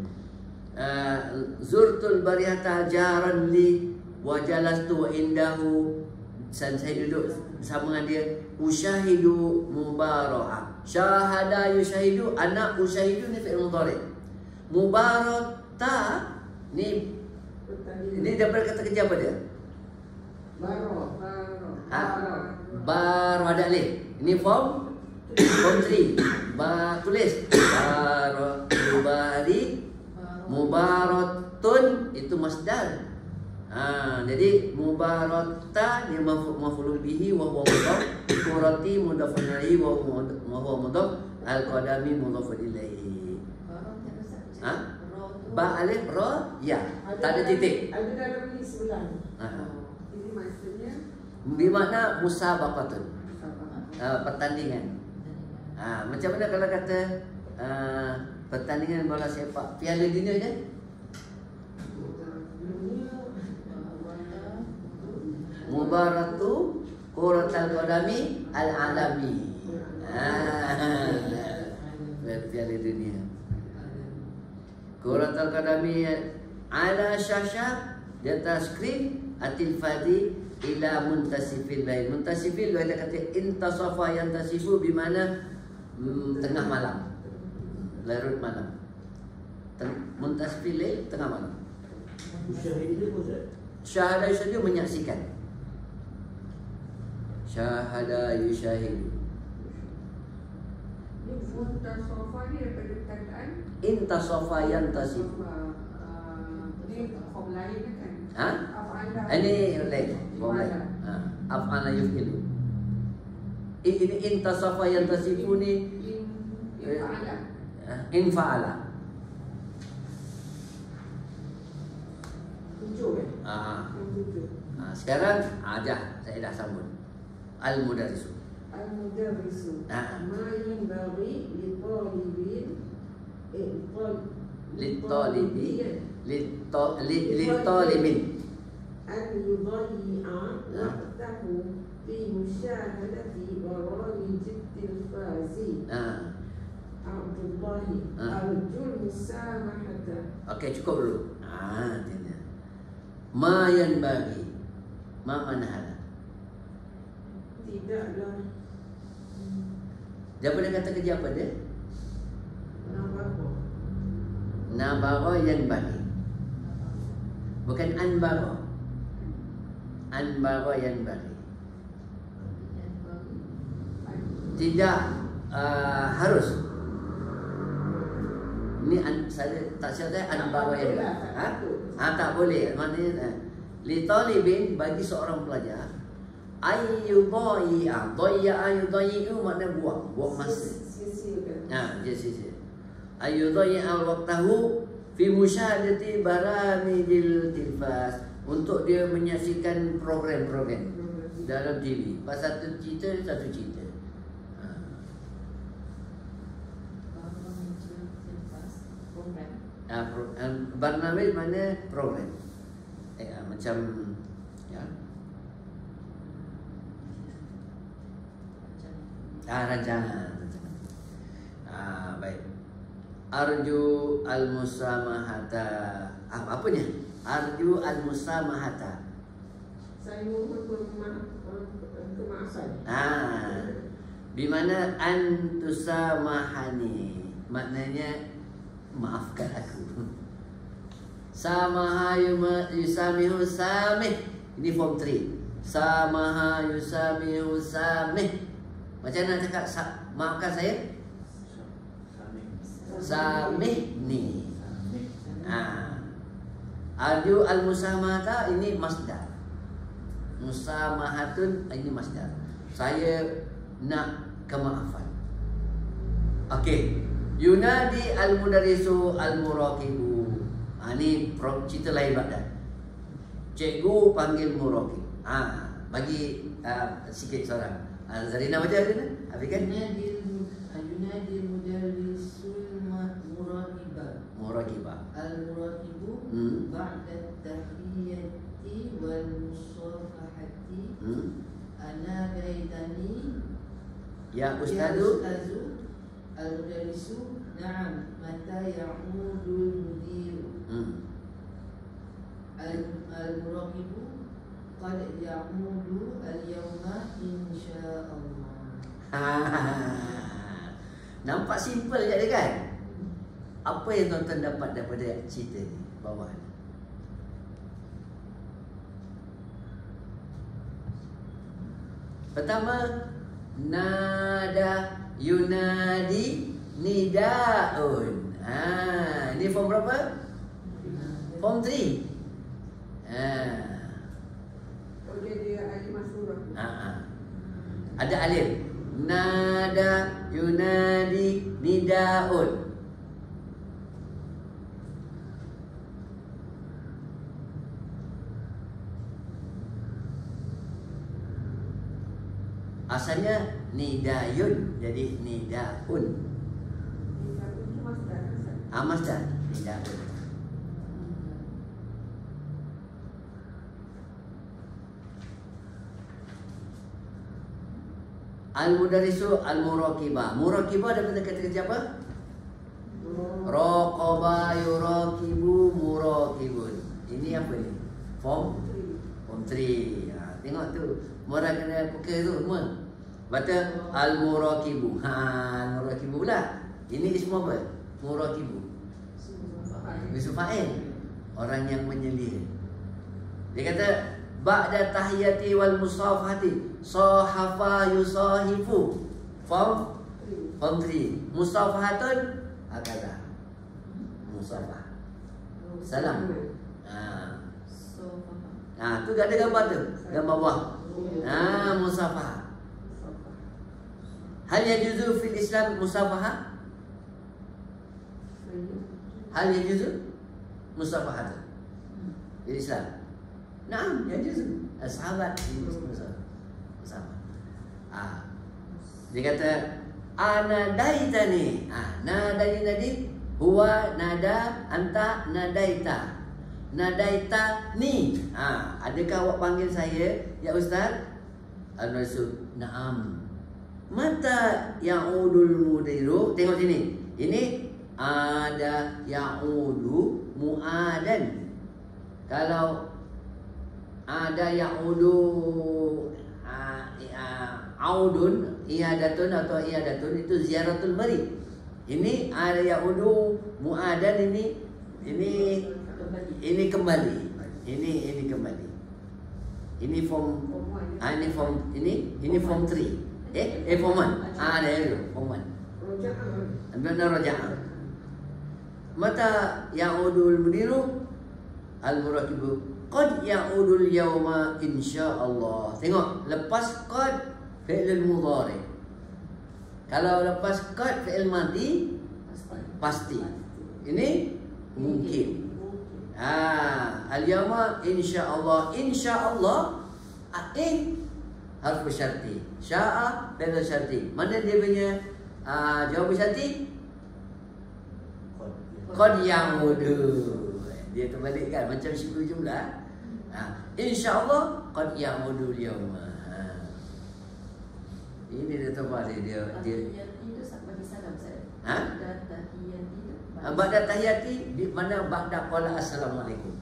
Zurtul barihata jaran li wa jalastu indahu. Saya duduk bersama dengan dia. Usyahidu mubara'ah. Syahada yusyahidu, anak usyahidu ni fi'il mudhari'. Mubarata ni daripada kata kerja apa dia? Bar ada alif. Ini form 3. Tulis bari mubaratun itu masdar. Jadi mubarata ni maf'ul bihi wa huwa mudhaf, qurati mudhafun ilaihi wa huwa mudhaf, al-qadami mudhafun ilaihi. Ba alif ra ya, tak ada titik. Ada dalam list ulang. Ini maksudnya Bermakna musabaqatun. Pertandingan. Macam mana kalau kata pertandingan bola sepak Piala Dunia je? Mubaratu Quratul Qadami Al-Alami. Piala Dunia. Quratul Qadami ala syasha di atas skrin atilfadi ila muntasifil lain. Muntasifil lain kata intasafa yantasifu bimana tengah malam. Larut malam. Muntasifil lain tengah malam. Syahada yusyahidu menyaksikan. Syahada yusyahidu. ini muntasafa ni daripada perkataan Intasafa yantasifu. Ini form lain kan? Ha? Ini lain. Af'ala yuf'ilu. Ini intasafa yantasifu ni infa'ala. Sekarang ada saya dah sambut. Al-mudarrisu. Al-mudarrisu ma yanbaghi Litalibin an yudayyi'a waqtahu fi musyahadati baramij at-tilfazi. Abdullahi arjul musamahata. Okey, cukup dulu. Ma yanbaghi. Ma mana hal? Tidaklah Dia boleh kata kerja apa dia? Nabara yanbaghi. Bukan anbara. Anbara yanbaghi. Tidak harus. Ini saya tak saya anbara yanbaghi. Tak boleh. Maknanya li talibin bagi seorang pelajar ayyudayya. Dayya makna buang masa. Dia sia-sia. Ayyudayya waqtahu fi musyahadati baramijil tilfaz, untuk dia menyaksikan program-program dalam TV. Pasal satu cerita. Barnamij mana program. Macam ya. Rancangan. Baik. Arju al-musamahata. Apanya? Arju al-musamahata. Saya mohon kemaafan. Bimana antusamahani. Maknanya maafkan aku. Samaha yusamihu samih. Ini form 3. Samaha yusamihu samih. Macam mana cakap maafkan saya? Samihni. Adu al-musamahata ini masdar. Musamahatun ini masdar. Saya nak kemaafan. Okey. Yunadi al-mudarrisu al-muraqibu. Ini cerita lain dah. Cikgu panggil muraqib. Bagi sikit seorang. Zarina baca Zarina? Afikan? Yunadi mudarrisul muraqibah. Al-muraqibu ba'da tahiyyati wal musafahati. Ana baitani Ya ustazu. Al-mudarrisu na'am mata ya'udul mudir. Al-muraqibu qad ya'udu al-yawma insya'allah. Nampak simple je dia kan? Apa yang tuan-tuan dapat daripada cerita ni bawah ni? Pertama, nada yunadi nidaun. Ini form berapa? Form 3. Oh, dia alif masurah. Ada alif. Nada yunadi nidaun. Asalnya nidayun, jadi nidaun. Nidaun itu masdar. Masdar nidaun. Al-mudarrisu al-muraqibah. Muraqibah daripada kata kerja apa? Raqaba yuraqibu muraqibun. Ini apa ni? Form 3. Tengok tu. Murah kena pukul tu semua. Baca al-muraqibu. Al-muraqibu pula. Ini ismu apa? Muraqibu. Ismu fa'il. Orang yang menyelih. Dia kata ba'da tahiyati wal musafahati sahafa yusahifu. Form 3. Musafahatun akadah. Musafah. Salam. Tu ada gambar tu. Gambar buah. Musafah. Hal yajuzu fil Islam musafah? Hal yajuzu musafah fil Islam? Naam, yajuzu. Sahabat musafah. Dia kata anadaitani. Nadi huwa nada anta nadaita. Nadaita ni. Adakah awak panggil saya ya ustaz? Al-Rasul, na'am. Mata ya'udul mudiru. Tengok sini. Ini ada ya'udu mu'adan. Kalau ada ya'udu audun, iadatun atau iadatun, itu ziaratul bari. Ini ada ya'udu mu'adan, ini kembali. Ini kembali. Ini form ini form 3. Form 1. Ada itu form 1. Benar raja'ah. Mata ya'udul mudiru al-muraqibu qad ya'udul yawma insyaallah. Tengok, lepas qad fi'il mudhari. Kalau lepas qad fi'il madhi pasti. Ini mungkin. Al-yawma insyaallah. Insyaallah in harfu syarti. Sya'a fi'il syarti. Mana dia punya jawab syarti? Qad ya'udu. Dia terbalik kan, macam syukur jumlah. InsyaAllah qad ya'udu al-yawma. Ini dia terbalik. Dia itu bagi salam saya. Ba'da tahiyati, di mana ba'da qala assalamualaikum.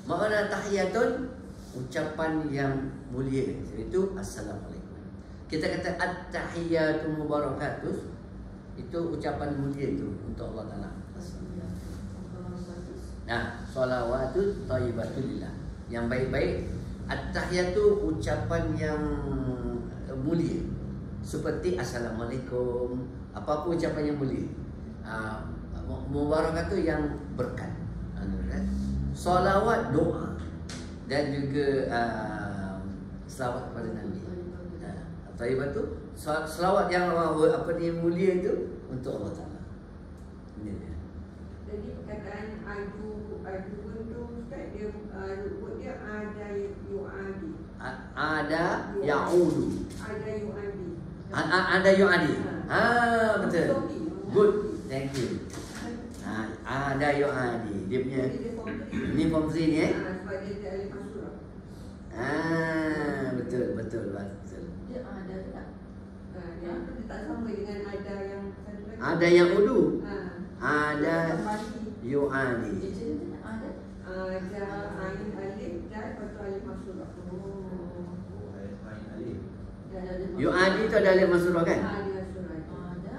Makna tahiyatun ucapan yang mulia, iaitu assalamualaikum. Kita kata at-tahiyatu mubarakatuh, Itu ucapan mulia itu untuk Allah Ta'ala. Nah, sholawatu thayyibatulillah. Yang baik-baik. At-tahiyatu ucapan yang mulia. Seperti Assalamualaikum. Apa-apa ucapan yang mulia. Mubarakatuh yang berkat. Sholawat doa. Dan juga selawat kepada Nabi. Thayyibah tu selawat yang mulia itu untuk Allah Ta'ala. Ini dia. Jadi perkataan adu pun tu Ustaz, dia rukun dia ada yu'adi. Ada ya'udu. Ada yu'adi. Ada yu'adi. Betul. Good. Thank you. Ada yu'adi. Dia punya ni form 3 ni Sebab dia ada alif masyurah. betul. Dia ada tak? Yang tu dia tak sama dengan ada yang satu lagi. Ada yang udu. Ada Kembali. yu'adi. Dia jadi ada. Ada ain alif dan lepas tu alif masyurah. Ain alif. Yu'adi tu ada alif masyurah kan? Alif masyurah. Ada.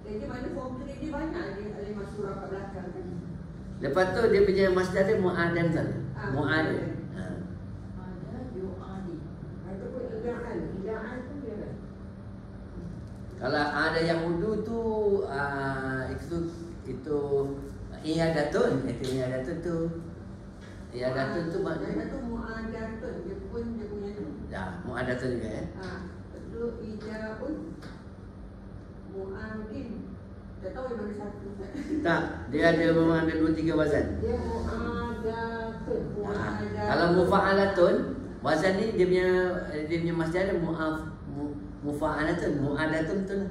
Jadi mana form 3 dia banyak dia alif masyurah kat belakang kan. Lepas tu dia punya masdar dia mu'adan saja. Mu'adan. Ada yu'adi. Ataupun ida'an. Ida'an pun dia kan. Kalau ada yang udu tu itu iadatun. Itu iadatun tu. Iadatun tu maknanya tu mu'adatun. Dia pun dia punya tu. ya, mu'adatun juga ya. Itu ida'un. Mu'adin. Tak tahu yang mana satu. Tak, dia ada memang ada 2-3 wazan. Dia mu'adatun. Kalau mufa'alatun, wazan ni dia punya masdar ada mufa'alatun, mu'adatun tu lah.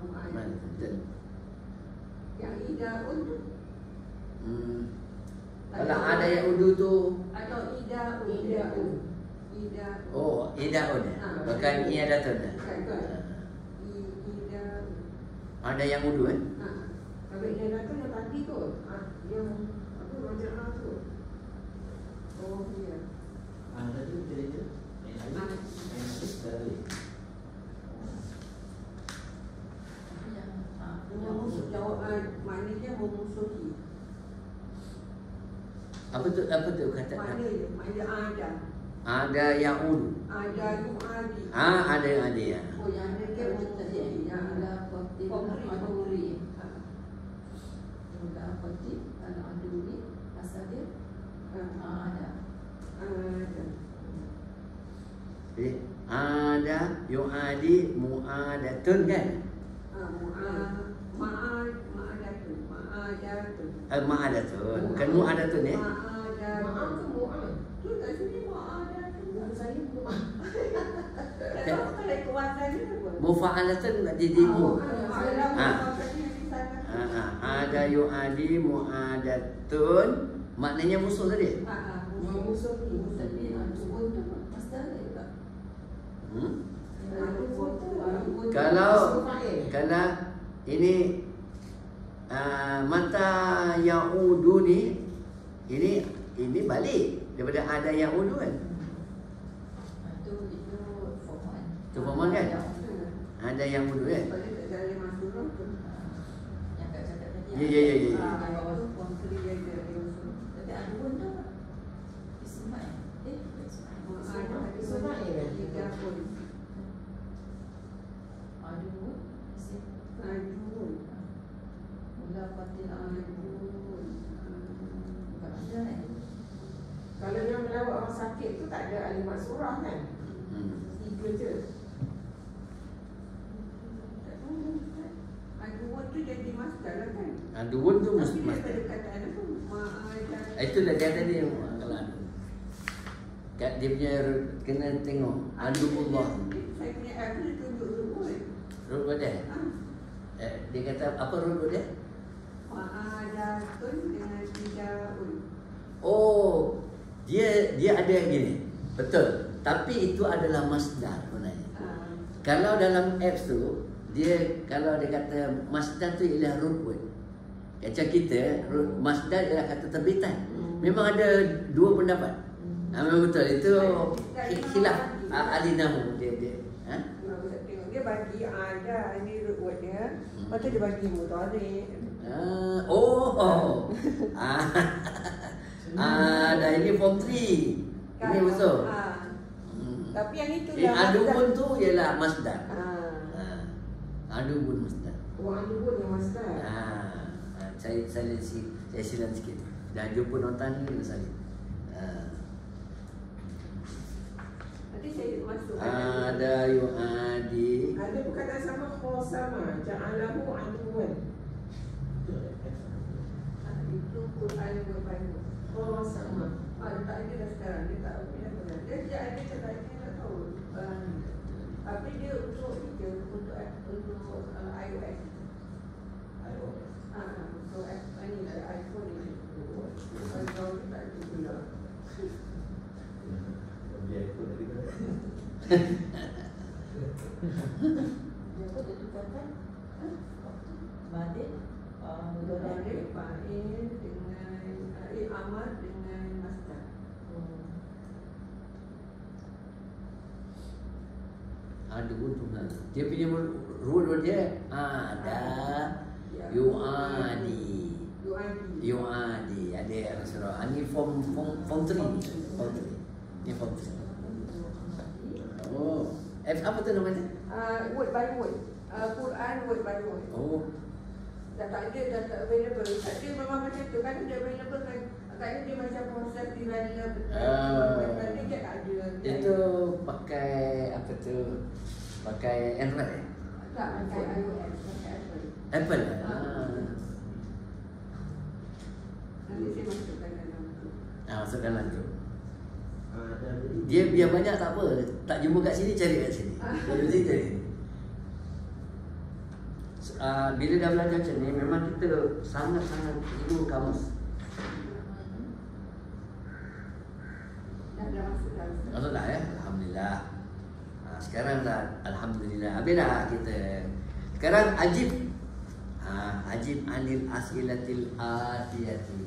Mu'adatun. Betul. Yang ida'un tu. Kalau ada yang udu tu, Atau ida'un. Ida'un. oh, idaun ya. Bukan iadatun ya. Ida'un. Ada yang udu kan? Kalau ida'un yang tadi tu. Yang apa roja'ah tu. Oh ya. Ada tu dia. Ain alif dari. Jawab maknanya memusuhi. Apa tu kata? Maknanya ada. Ada yang udu. Ada yu'adi. Ada yang ada ya. Oh yang ada dia memusuhi. Yang ada Aduri. Ada khotib, ada aduri. Asal dia ada. Jadi ada yu'adi mu'adatun kan? Ma'adatun. Ma'adatun. Bukan mu'adatun ya. Ma'adatun. Tu kat sini ma'adatun. Bukan saya bukan. Tak tahu kalau kuatan ni apa. Mufa'alatun jadi mu. Ada yu'adi mu'adatun. Maknanya musuh tadi. Memusuhi. Tapi adun tu masdar dia tak? Kalau ini mata ya'udu ni ini balik daripada ada ya'udu kan. Itu form 1. Tu form 1 kan? Ada yang udu kan? Yang kat cakap tadi. Ya. Tapi adun tu ismail. Adun. Mula fatil adun. Bukan ada kan? Kalau yang melawat orang sakit tu tak ada alif maksudah kan? 3 je. Aduan tu jadi masdar lah kan? Aduan tu mesti Tapi masdar. dia perkataan apa? Ma'adatun. Itu dah dia tadi kalau adu. Kat dia punya kena tengok adullah. Saya punya app tu dia tunjuk rukun. Rukun dia. Dia kata apa rukun dia? Ma'adatun dengan ida'un. Oh, dia ada gini. Betul. Tapi itu adalah masdar sebenarnya. Kalau dalam apps tu dia kalau dia kata masdar tu ialah rukun. Macam kita masdar ialah kata terbitan. Memang ada dua pendapat. Memang betul itu khilaf ahli nahwu dia. Dia bagi ada ini root word dia. Lepas tu dia bagi mudhari. Dah ini form 3. Ini betul. Tapi yang itu Adubun tu ialah masdar. Adubun masdar. Adubun yang masdar. Saya silam sikit. Dah jumpa nota ni saya. Nanti saya masuk. Ada yu'adi. Ada perkataan sama khosama. Ja'alahu adubun. Itu Quran berbanyak. Khosama. Tak ada dah sekarang. Dia tak punya benar. Dia tidak ada cakap dia tak tahu. Tapi dia untuk itu untuk iOS. Untuk ini iPhone ni. Kalau tak ada guna. Dia pun dia tukarkan Madin Mudhari fa'il dengan amar dengan masdar. Ada pun tunggal. Dia punya rule dia ada yu'adi. Ada yang surah. Ini form 3. Ini form 3. Oh, apa tu namanya? Word by word. Quran word by word. Oh. Dah tak available. Tak ada memang macam tu kan dia available kan. Agaknya dia macam proses irregular betul. Dia tak ada. Itu pakai apa tu? Pakai Android. Tak, pakai iOS, pakai Apple. Nanti saya masukkan dalam tu. Masukkan dalam tu. Dia biar banyak tak apa. Tak jumpa kat sini, cari kat sini. Dia mesti cari. Bila dah belajar macam ni, memang kita sangat-sangat perlu kamus. Dah masuk dalam. Masuk dah ya? Alhamdulillah. Sekarang dah Alhamdulillah. Habis dah kita. Sekarang ajib. Ajib anil as'ilatil atiyati.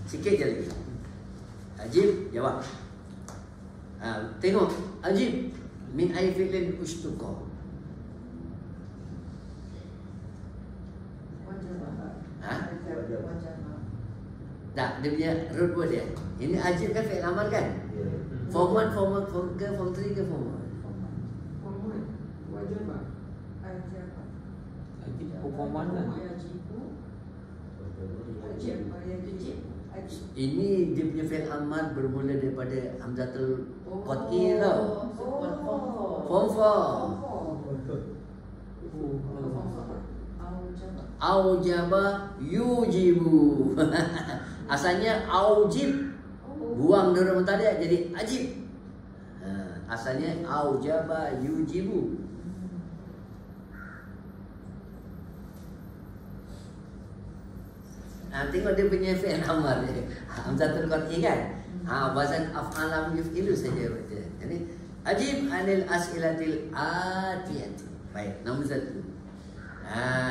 Sikit je lagi. Ajib, jawab. Tengok. Ajib. Min ay fi'lin ushtuqa. Tak, dia punya root word dia. Ini ajib kan fi'il amal kan? Form 1, form 3 ke form 1? Wajibah. Form 1 kan? Ini dia punya fi'il amal bermula daripada hamzatul qat'i tau. Form 4. Aujaba yujibu. Asalnya aujib. Buang nurul mutadi' jadi ajib. Asalnya aujaba yujibu. Tengok dia punya fi'il amar dia. Hamzatul qat'i kan? Wazan af'alam yuf'ilu saja baca. Jadi ajib anil as'ilatil atiyati. Baik, nombor 1.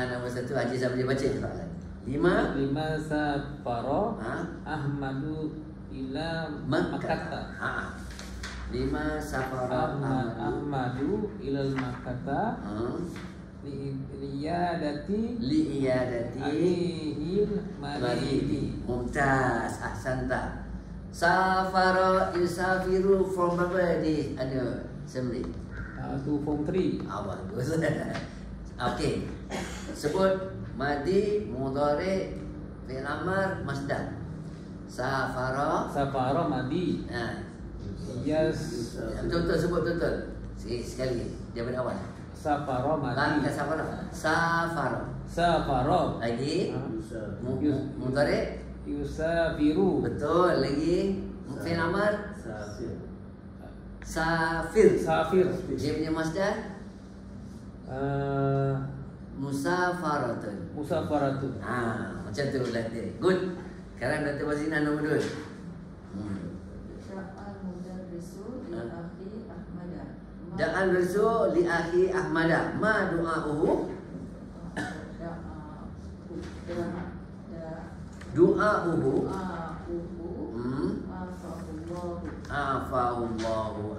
Nombor 1 Haji Sabri baca je soalan. 5 safara Ahmadu ila Makkah. 5 safara Ahmadu ila Makkah. Li'iyadati alihil maridi. Mumtaz, ahsanta. Safara yusafiru from apa di Semri? Tu form 3. Bagus. Okey. Sebut madi, mudhari, fi'il amar, masdar. Safara madi. Yes. Betul sebut betul. Sekali daripada awal. Safara madi. Bukan Safara. Lagi. Mudhari. Yusafiru. Betul. Lagi. Fi'il amar. Safir. Dia punya masdar. Musafaratun. Macam tu latih. Good. Sekarang Dr. Wazina nombor 2. Da'al rasul li akhi Ahmada. Ma du'a'uhu? Du'a'uhu. Afahullahu.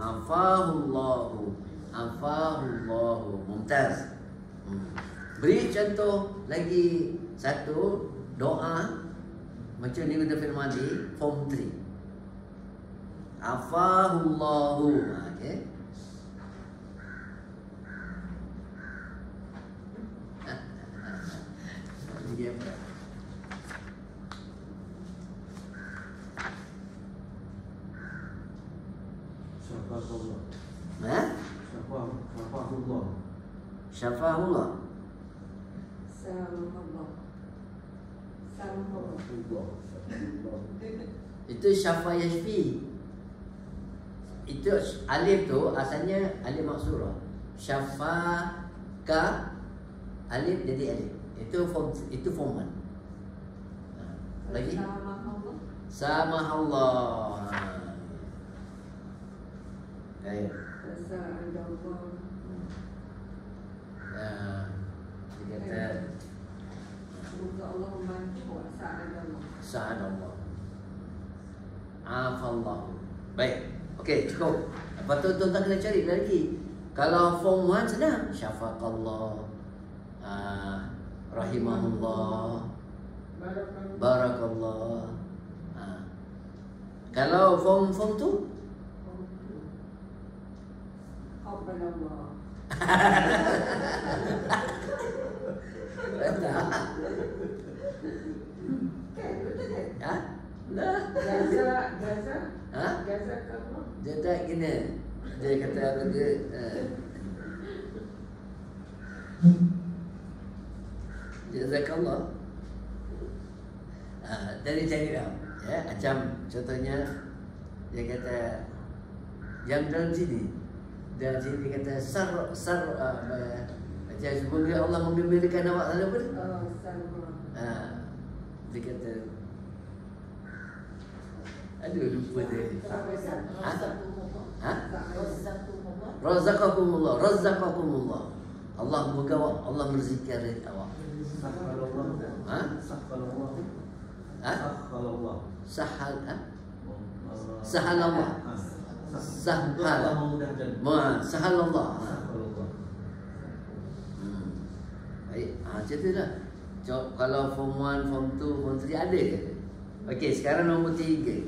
Mumtaz. Beri contoh lagi satu doa macam ni kita film mandi form 3. Afahullahu. Okey. Dia apa? Syafahullah. Ha? Syafahullah. Syafahullah. Samahullah. Samahullah. Itu syafa yashfi. Itu alif tu asalnya alif maksurah. Syafa ka alif jadi alif. Itu form 1. Lagi Samahullah. Samahullah. Baik. Sa'adallah. Dia kata Semoga Allah membantu sa'adallah. Sa'adallah. Afallahu. Baik. Okey, cukup. Lepas tu tuan-tuan kena cari lagi. Kalau form 1 senang. Syafaqallah. Rahimahullah. Barakallah. Kalau form 2 Qabbalallah. Kan, betul kan? Ha? Lah. Jaza. Ha? Jazakallah. Dia tak kena. Dia kata apa dia? Jazakallah. Dari cari dah. Ya, macam contohnya dia kata yang dalam sini dia kata macam semoga Allah menggembirakan awak selalu pun. Sama. Dia kata aduh lupa dia. Ha? Razaqakumullah. Razaqakumullah. Allah moga Allah merzikir awak. Sahhalallah. Ha? Sahhalallah. Ha? Sahhalallah. Sahal ha? Sahalallah. Sahal. Sahalallah. Sahhalallah. Baik. Macam tu lah. Kalau form 1, form 2, form 3 ada ke? Okey, sekarang nombor 3.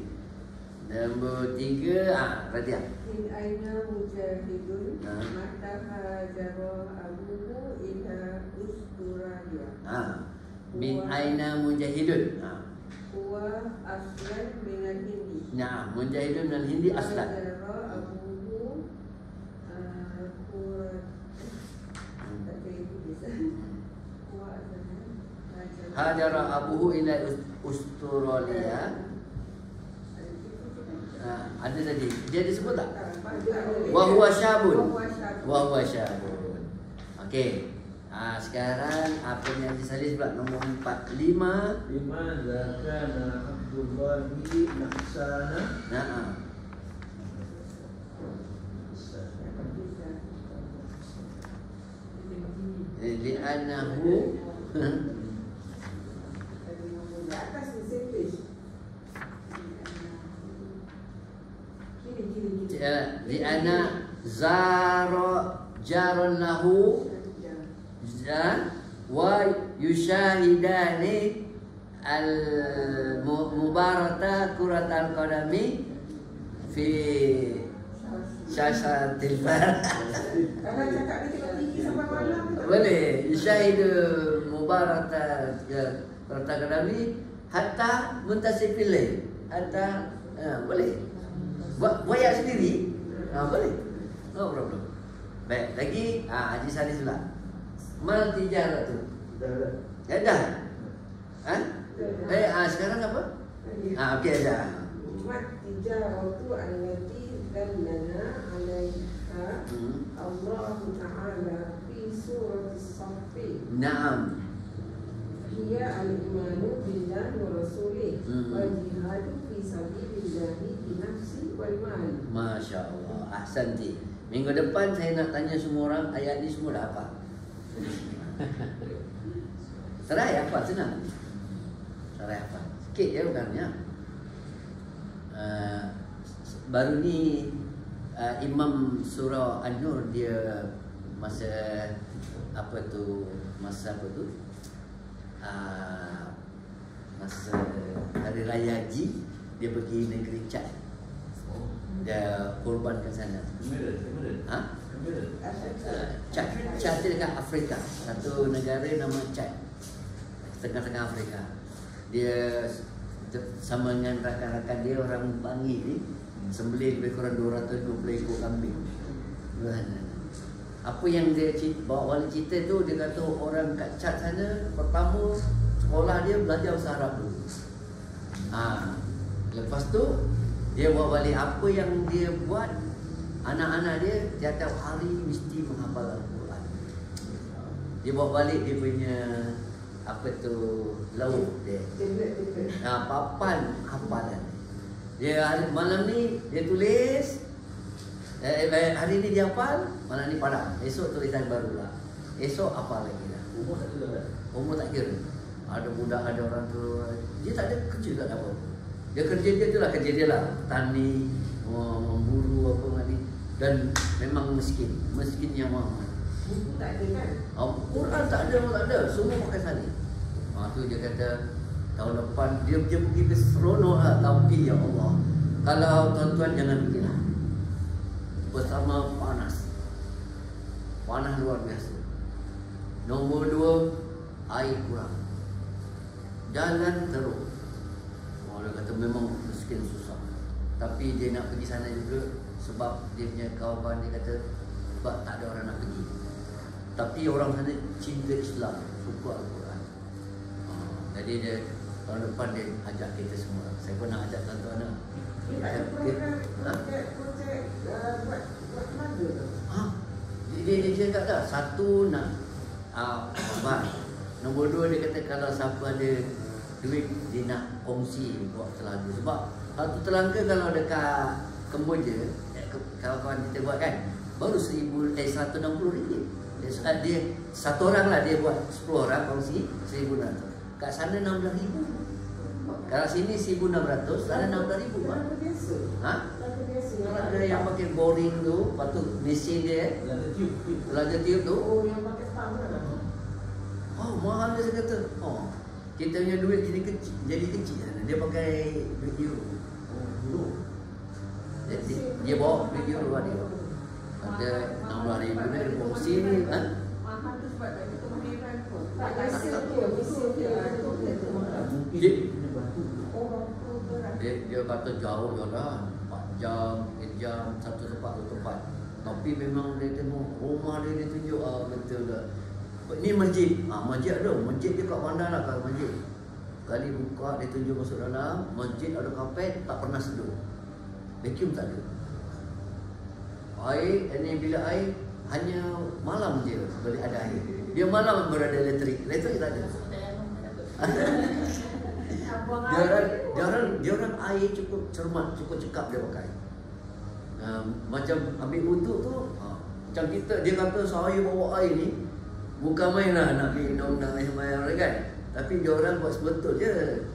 Nombor 3, Radia. In aina mujahidun Ha. mata hajara abuhu ila Australia. Min aina mujahidun. Huwa aslan minal hindi. Nah, mujahidun minal hindi aslan. Hajara abuhu huwa tak kaya bisa. Huwa aslan Hajara abuhu ila Australia. Ada tadi. Dia disebut tak? Wa huwa syabun. Wa huwa syabun. Okey. Sekarang apa yang disalis pula nombor 4, 5. Limadza kana Abdullahi nahsana. Li'annahu atas English. li'anna jarun lahu wa yushahidani al-mubarata kurat al-qadami fi syashatil bar. Kalau cakap ni tengok tinggi sampai malam tak Boleh yushahidu mubarata kurat al-qadami hatta muntasifil lail. Hatta boleh. Buat sendiri. Boleh. No problem. Baik, lagi Haji Salis pula. Mal tijarah tu. Dah. Ha? Sekarang apa? Okey dah. Mat tijaratu allati dallana alaiha Allah Ta'ala fi surah as-Safi. Naam. Hiya al-imanu billahi wa rasulih wa jihadu fi sabilillahi bi nafsi wal mal. Masya Allah. Ahsanti. Minggu depan saya nak tanya semua orang ayat ni semua dah apa? Serai apa? Senang. Serai apa? Sikit je bukannya. Baru ni Imam Surah An-Nur dia masa apa tu, masa hari raya Haji, dia pergi negeri Chad. Dia korban ke sana. Ha? Chad dia dekat Afrika. Satu negara nama Chad, tengah-tengah Afrika. Dia sama dengan rakan-rakan dia orang Bangi ni sembelih lebih kurang 220 ekor kambing. Apa yang dia bawa wali cerita tu, dia kata orang kat Chad sana pertama sekolah dia belajar bahasa Arab dulu. Lepas tu dia bawa balik apa yang dia buat, anak-anak dia tiap-tiap hari mesti menghafal Al-Quran. Dia bawa balik dia punya apa tu lauk dia. Papan hafalan. Dia malam ni dia tulis, hari ni dia hafal, malam ni padam. Esok tulisan baru lah. Esok hafal lagi lah. Umur tak kira. Ada budak, ada orang tu, dia tak ada kerja, tak ada apa. Dia kerja dia tu lah, kerja dia lah, tani, memburu apa lagi. Dan memang miskin yang mahal. Tak ada kan? Quran tak ada, semua pakai salin. Tu dia kata tahun depan dia pergi ke seronok lah. Tapi ya Allah, kalau tuan-tuan jangan pergilah bersama panas luar biasa. Nombor 2, air kurang, jalan teruk. Dia kata memang miskin susah. Tapi dia nak pergi sana juga sebab dia punya kawan dia kata sebab tak ada orang nak pergi. Tapi orang sana cinta Islam, suka Al-Quran. Jadi dia tahun depan dia ajak kita semua. Saya pun nak ajak tuan-tuan lah. Projek buat mana tu? Dia cakap tak, satu nak abang. Nombor 2 dia kata kalau siapa ada duit dia nak kongsi buat telaga. Sebab satu telaga kalau dekat Kemboja, kawan-kawan kita buat kan, baru RM160. Dia satu orang lah, dia buat 10 orang kongsi RM1,600. Kat sana RM16,000. Kalau sini RM1,600, sana RM16,000. Telaga biasa. Telaga biasa. Telaga yang pakai boring tu, lepas tu mesin dia, telaga tiup tu. Oh, yang pakai pump lah. Mahal dia, saya kata. Kita punya duit jadi kecil. Dia pakai duit euro. Jadi dia bawa duit euro lah dia. Ada RM16,000 dia kongsi ni kan. Mahal tu sebab tak ada kemahiran pun. Tak biasa dia. Dia kata jauh je lah, 4 jam, 3 jam, satu tempat, dua tempat. Tapi memang dia tengok rumah dia tunjuk, betul dah. Ni masjid, masjid ada, masjid dia kat bandar lah, kat masjid. Kali buka, dia tunjuk masuk dalam, masjid ada kapet, tak pernah seduh. Vacuum tak ada. Air, ini bila air, hanya malam je boleh ada air. Dia malam baru ada elektrik tak ada. Dia orang air cukup cermat, cukup cekap dia pakai. Macam ambil wuduk tu, macam kita, dia kata saya bawa air ni bukan main lah nak minum, nak main kan. Tapi dia orang buat sebetul je,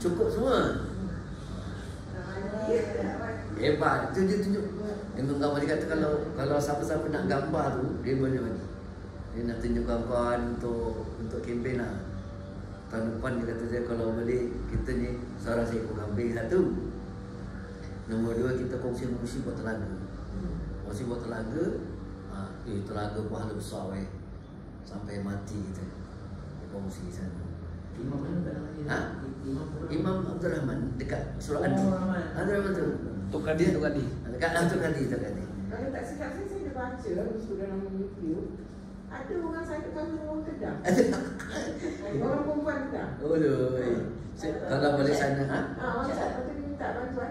cukup semua. Hebat, itu dia tunjuk. Dia menggambar, dia kata kalau siapa-siapa nak gambar tu, dia boleh bagi. Dia nak tunjuk kawan-kawan untuk kempen lah. Tahun depan dia kata saya kalau boleh kita ni seorang seekor kambing satu. Nombor 2 kita kongsi buat telaga. Kongsi buat telaga. Telaga pahala besar sampai mati kita. Kongsi sana. Imam mana tak? Imam Abdul Rahman dekat Surah Abdul Rahman tu. Tok Kadi. Dekat Tok Kadi. Kalau tak silap saya dah baca dalam YouTube. Ada orang sakit kanker orang Kedah. Orang perempuan Kedah. Kalau balik sana, macam tu minta bantuan.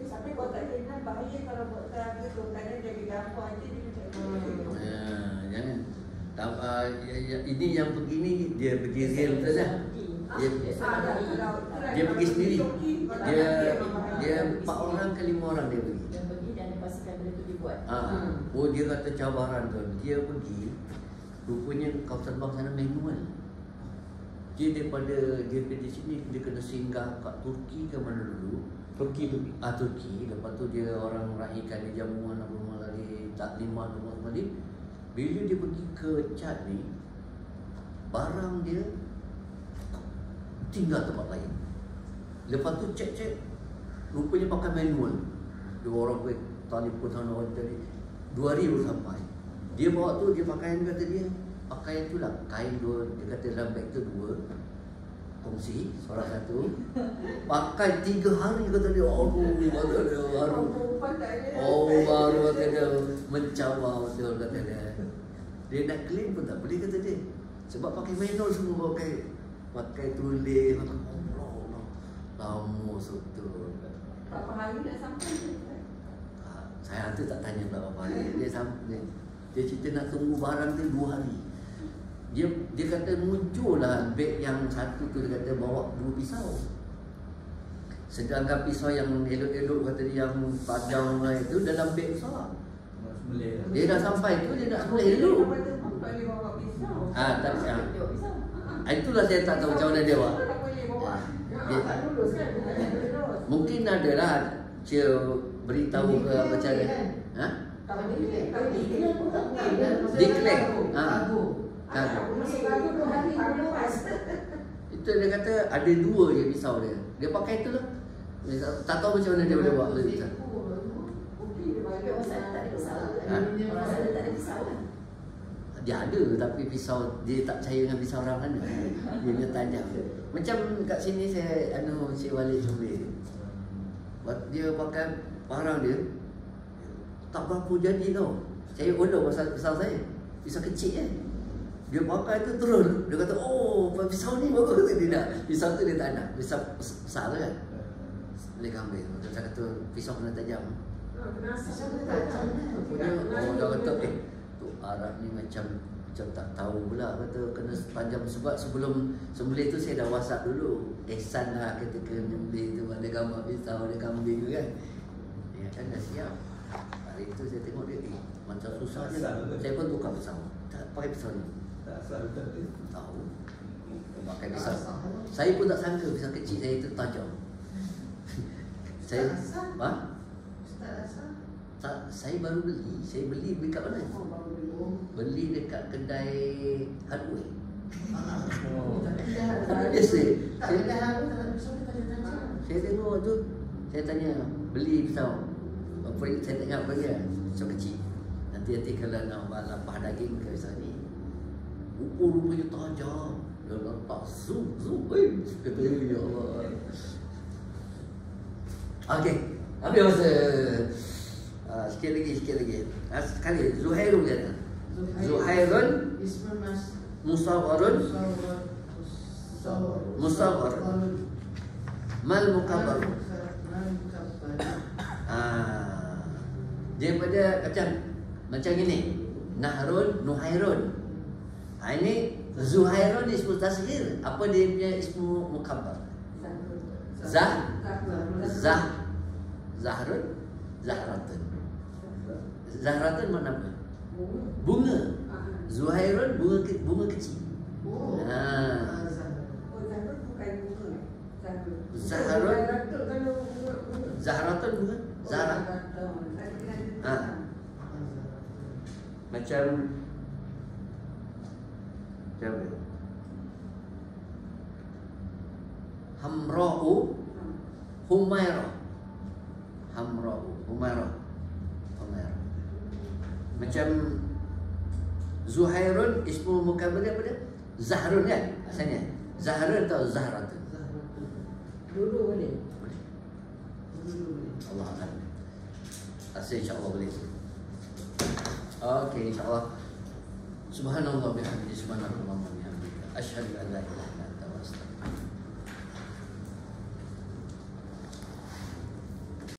Sampai kau tak kenal bahaya kalau buat telaga tu, kadang jadi gambar je dia macam jangan. Ini yang begini dia pergi real betul lah. Dia pergi sendiri. Dia 4 orang ke 5 orang dia pergi. Dan pergi dan dia pastikan benda tu dibuat. Dia kata cabaran tu. Dia pergi, rupanya kawasan bang sana manual. Dia daripada dia pergi sini, dia kena singgah kat Turki ke mana dulu. Turki. Lepas tu dia orang raikan dia jamuan apa lagi. taklimat ni. Bila dia pergi ke cat ni, barang dia tinggal tempat lain. Lepas tu cek rupanya pakai manual. Dua orang pergi telefon sana orang tadi 2 hari baru sampai. Dia bawa tu, dia pakaian, kata dia pakaian tu lah, kain dua, dia kata dalam beg tu 2 kongsi, seorang satu. Pakai 3 hari, kata dia. Kata dia baru. Baru kata dia mencabar betul, kata dia. Dia nak claim pun tak boleh, kata dia. Sebab pakai manual semua, pakai tulis, pakai lama betul. Berapa hari nak sampai tu? Saya tu tak tanya berapa hari. Dia cerita nak tunggu barang tu 2 hari. Dia kata muncul lah beg yang satu tu, dia kata bawa 2 pisau. Sedangkan pisau yang elok-elok, kata dia, yang padang lah itu dalam beg besar. Dia dah sampai tu, dia nak sembelih dulu. Tak itulah saya tak tahu macam mana dia buat. Mungkin ada lah dia beritahu ke macam mana. Declare. Itu dia kata ada 2 je pisau dia. Dia pakai tu lah. Tak tahu macam mana dia boleh buat lebih. Dia ada, tapi pisau dia tak percaya dengan pisau orang mana. Dia punya tajam. Macam kat sini saya Cik Walid sembelih. Dia pakai barang dia tak berapa jadi tau. Saya olok pasal pisau saya. Pisau kecil kan. Dia pakai tu terus. Dia kata, pisau ni bagus, kata dia nak. Pisau tu dia tak nak. Pisau besar kan. Boleh ambil. Saya kata pisau kena tajam. Pisau kena tajam. Dia kata tu Arab ni macam tak tahu pula, kata kena tajam. Sebab sebelum sembelih tu saya dah WhatsApp dulu. Ehsan lah ketika sembelih tu, ada gambar pisau, ada kambing tu kan. Dia kan dah siap. Hari tu saya tengok dia, macam susah je. Saya pun tukar pisau. Tak pakai pisau ni. Tahu. Pakai pisau. Saya pun tak sangka pisau kecil saya tu tajam. Saya baru beli. Saya beli dekat mana? Beli dekat kedai hardware. Biasa. Saya tengok tu, saya tanya, beli pisau. Saya tengok apa dia? Pisau kecil. Nanti kalau nak lapah daging ke pisau ni, rupanya tajam. Dia letak zoom. Kata dia, ya Allah. Okey, habis masa. Sikit lagi. Sekali, Zuhairun kata. Zuhairun Musawwarun Mal Mukabbar. Daripada macam ini, Nahrun, Nuhairun. Ini Zuhairun ismu tasghir. Apa dia punya ismu mukabbar? Zahrun, Zahratun. Zahratun mana apa? Bunga. Zuhairun bunga kecil. Zahratun bunga. Zahra. Macam Hamra'u Humairah. Macam Zuhairun ismu mukabbar apa dia? Zahrun kan asalnya. Zahrun atau Zahratun? Dulu boleh. Allah alam. Asal insya-Allah boleh. Okey, insya-Allah. Subhanallah bihamdihi, subhanallah wa bihamdihi. Asyhadu an la ilaha illa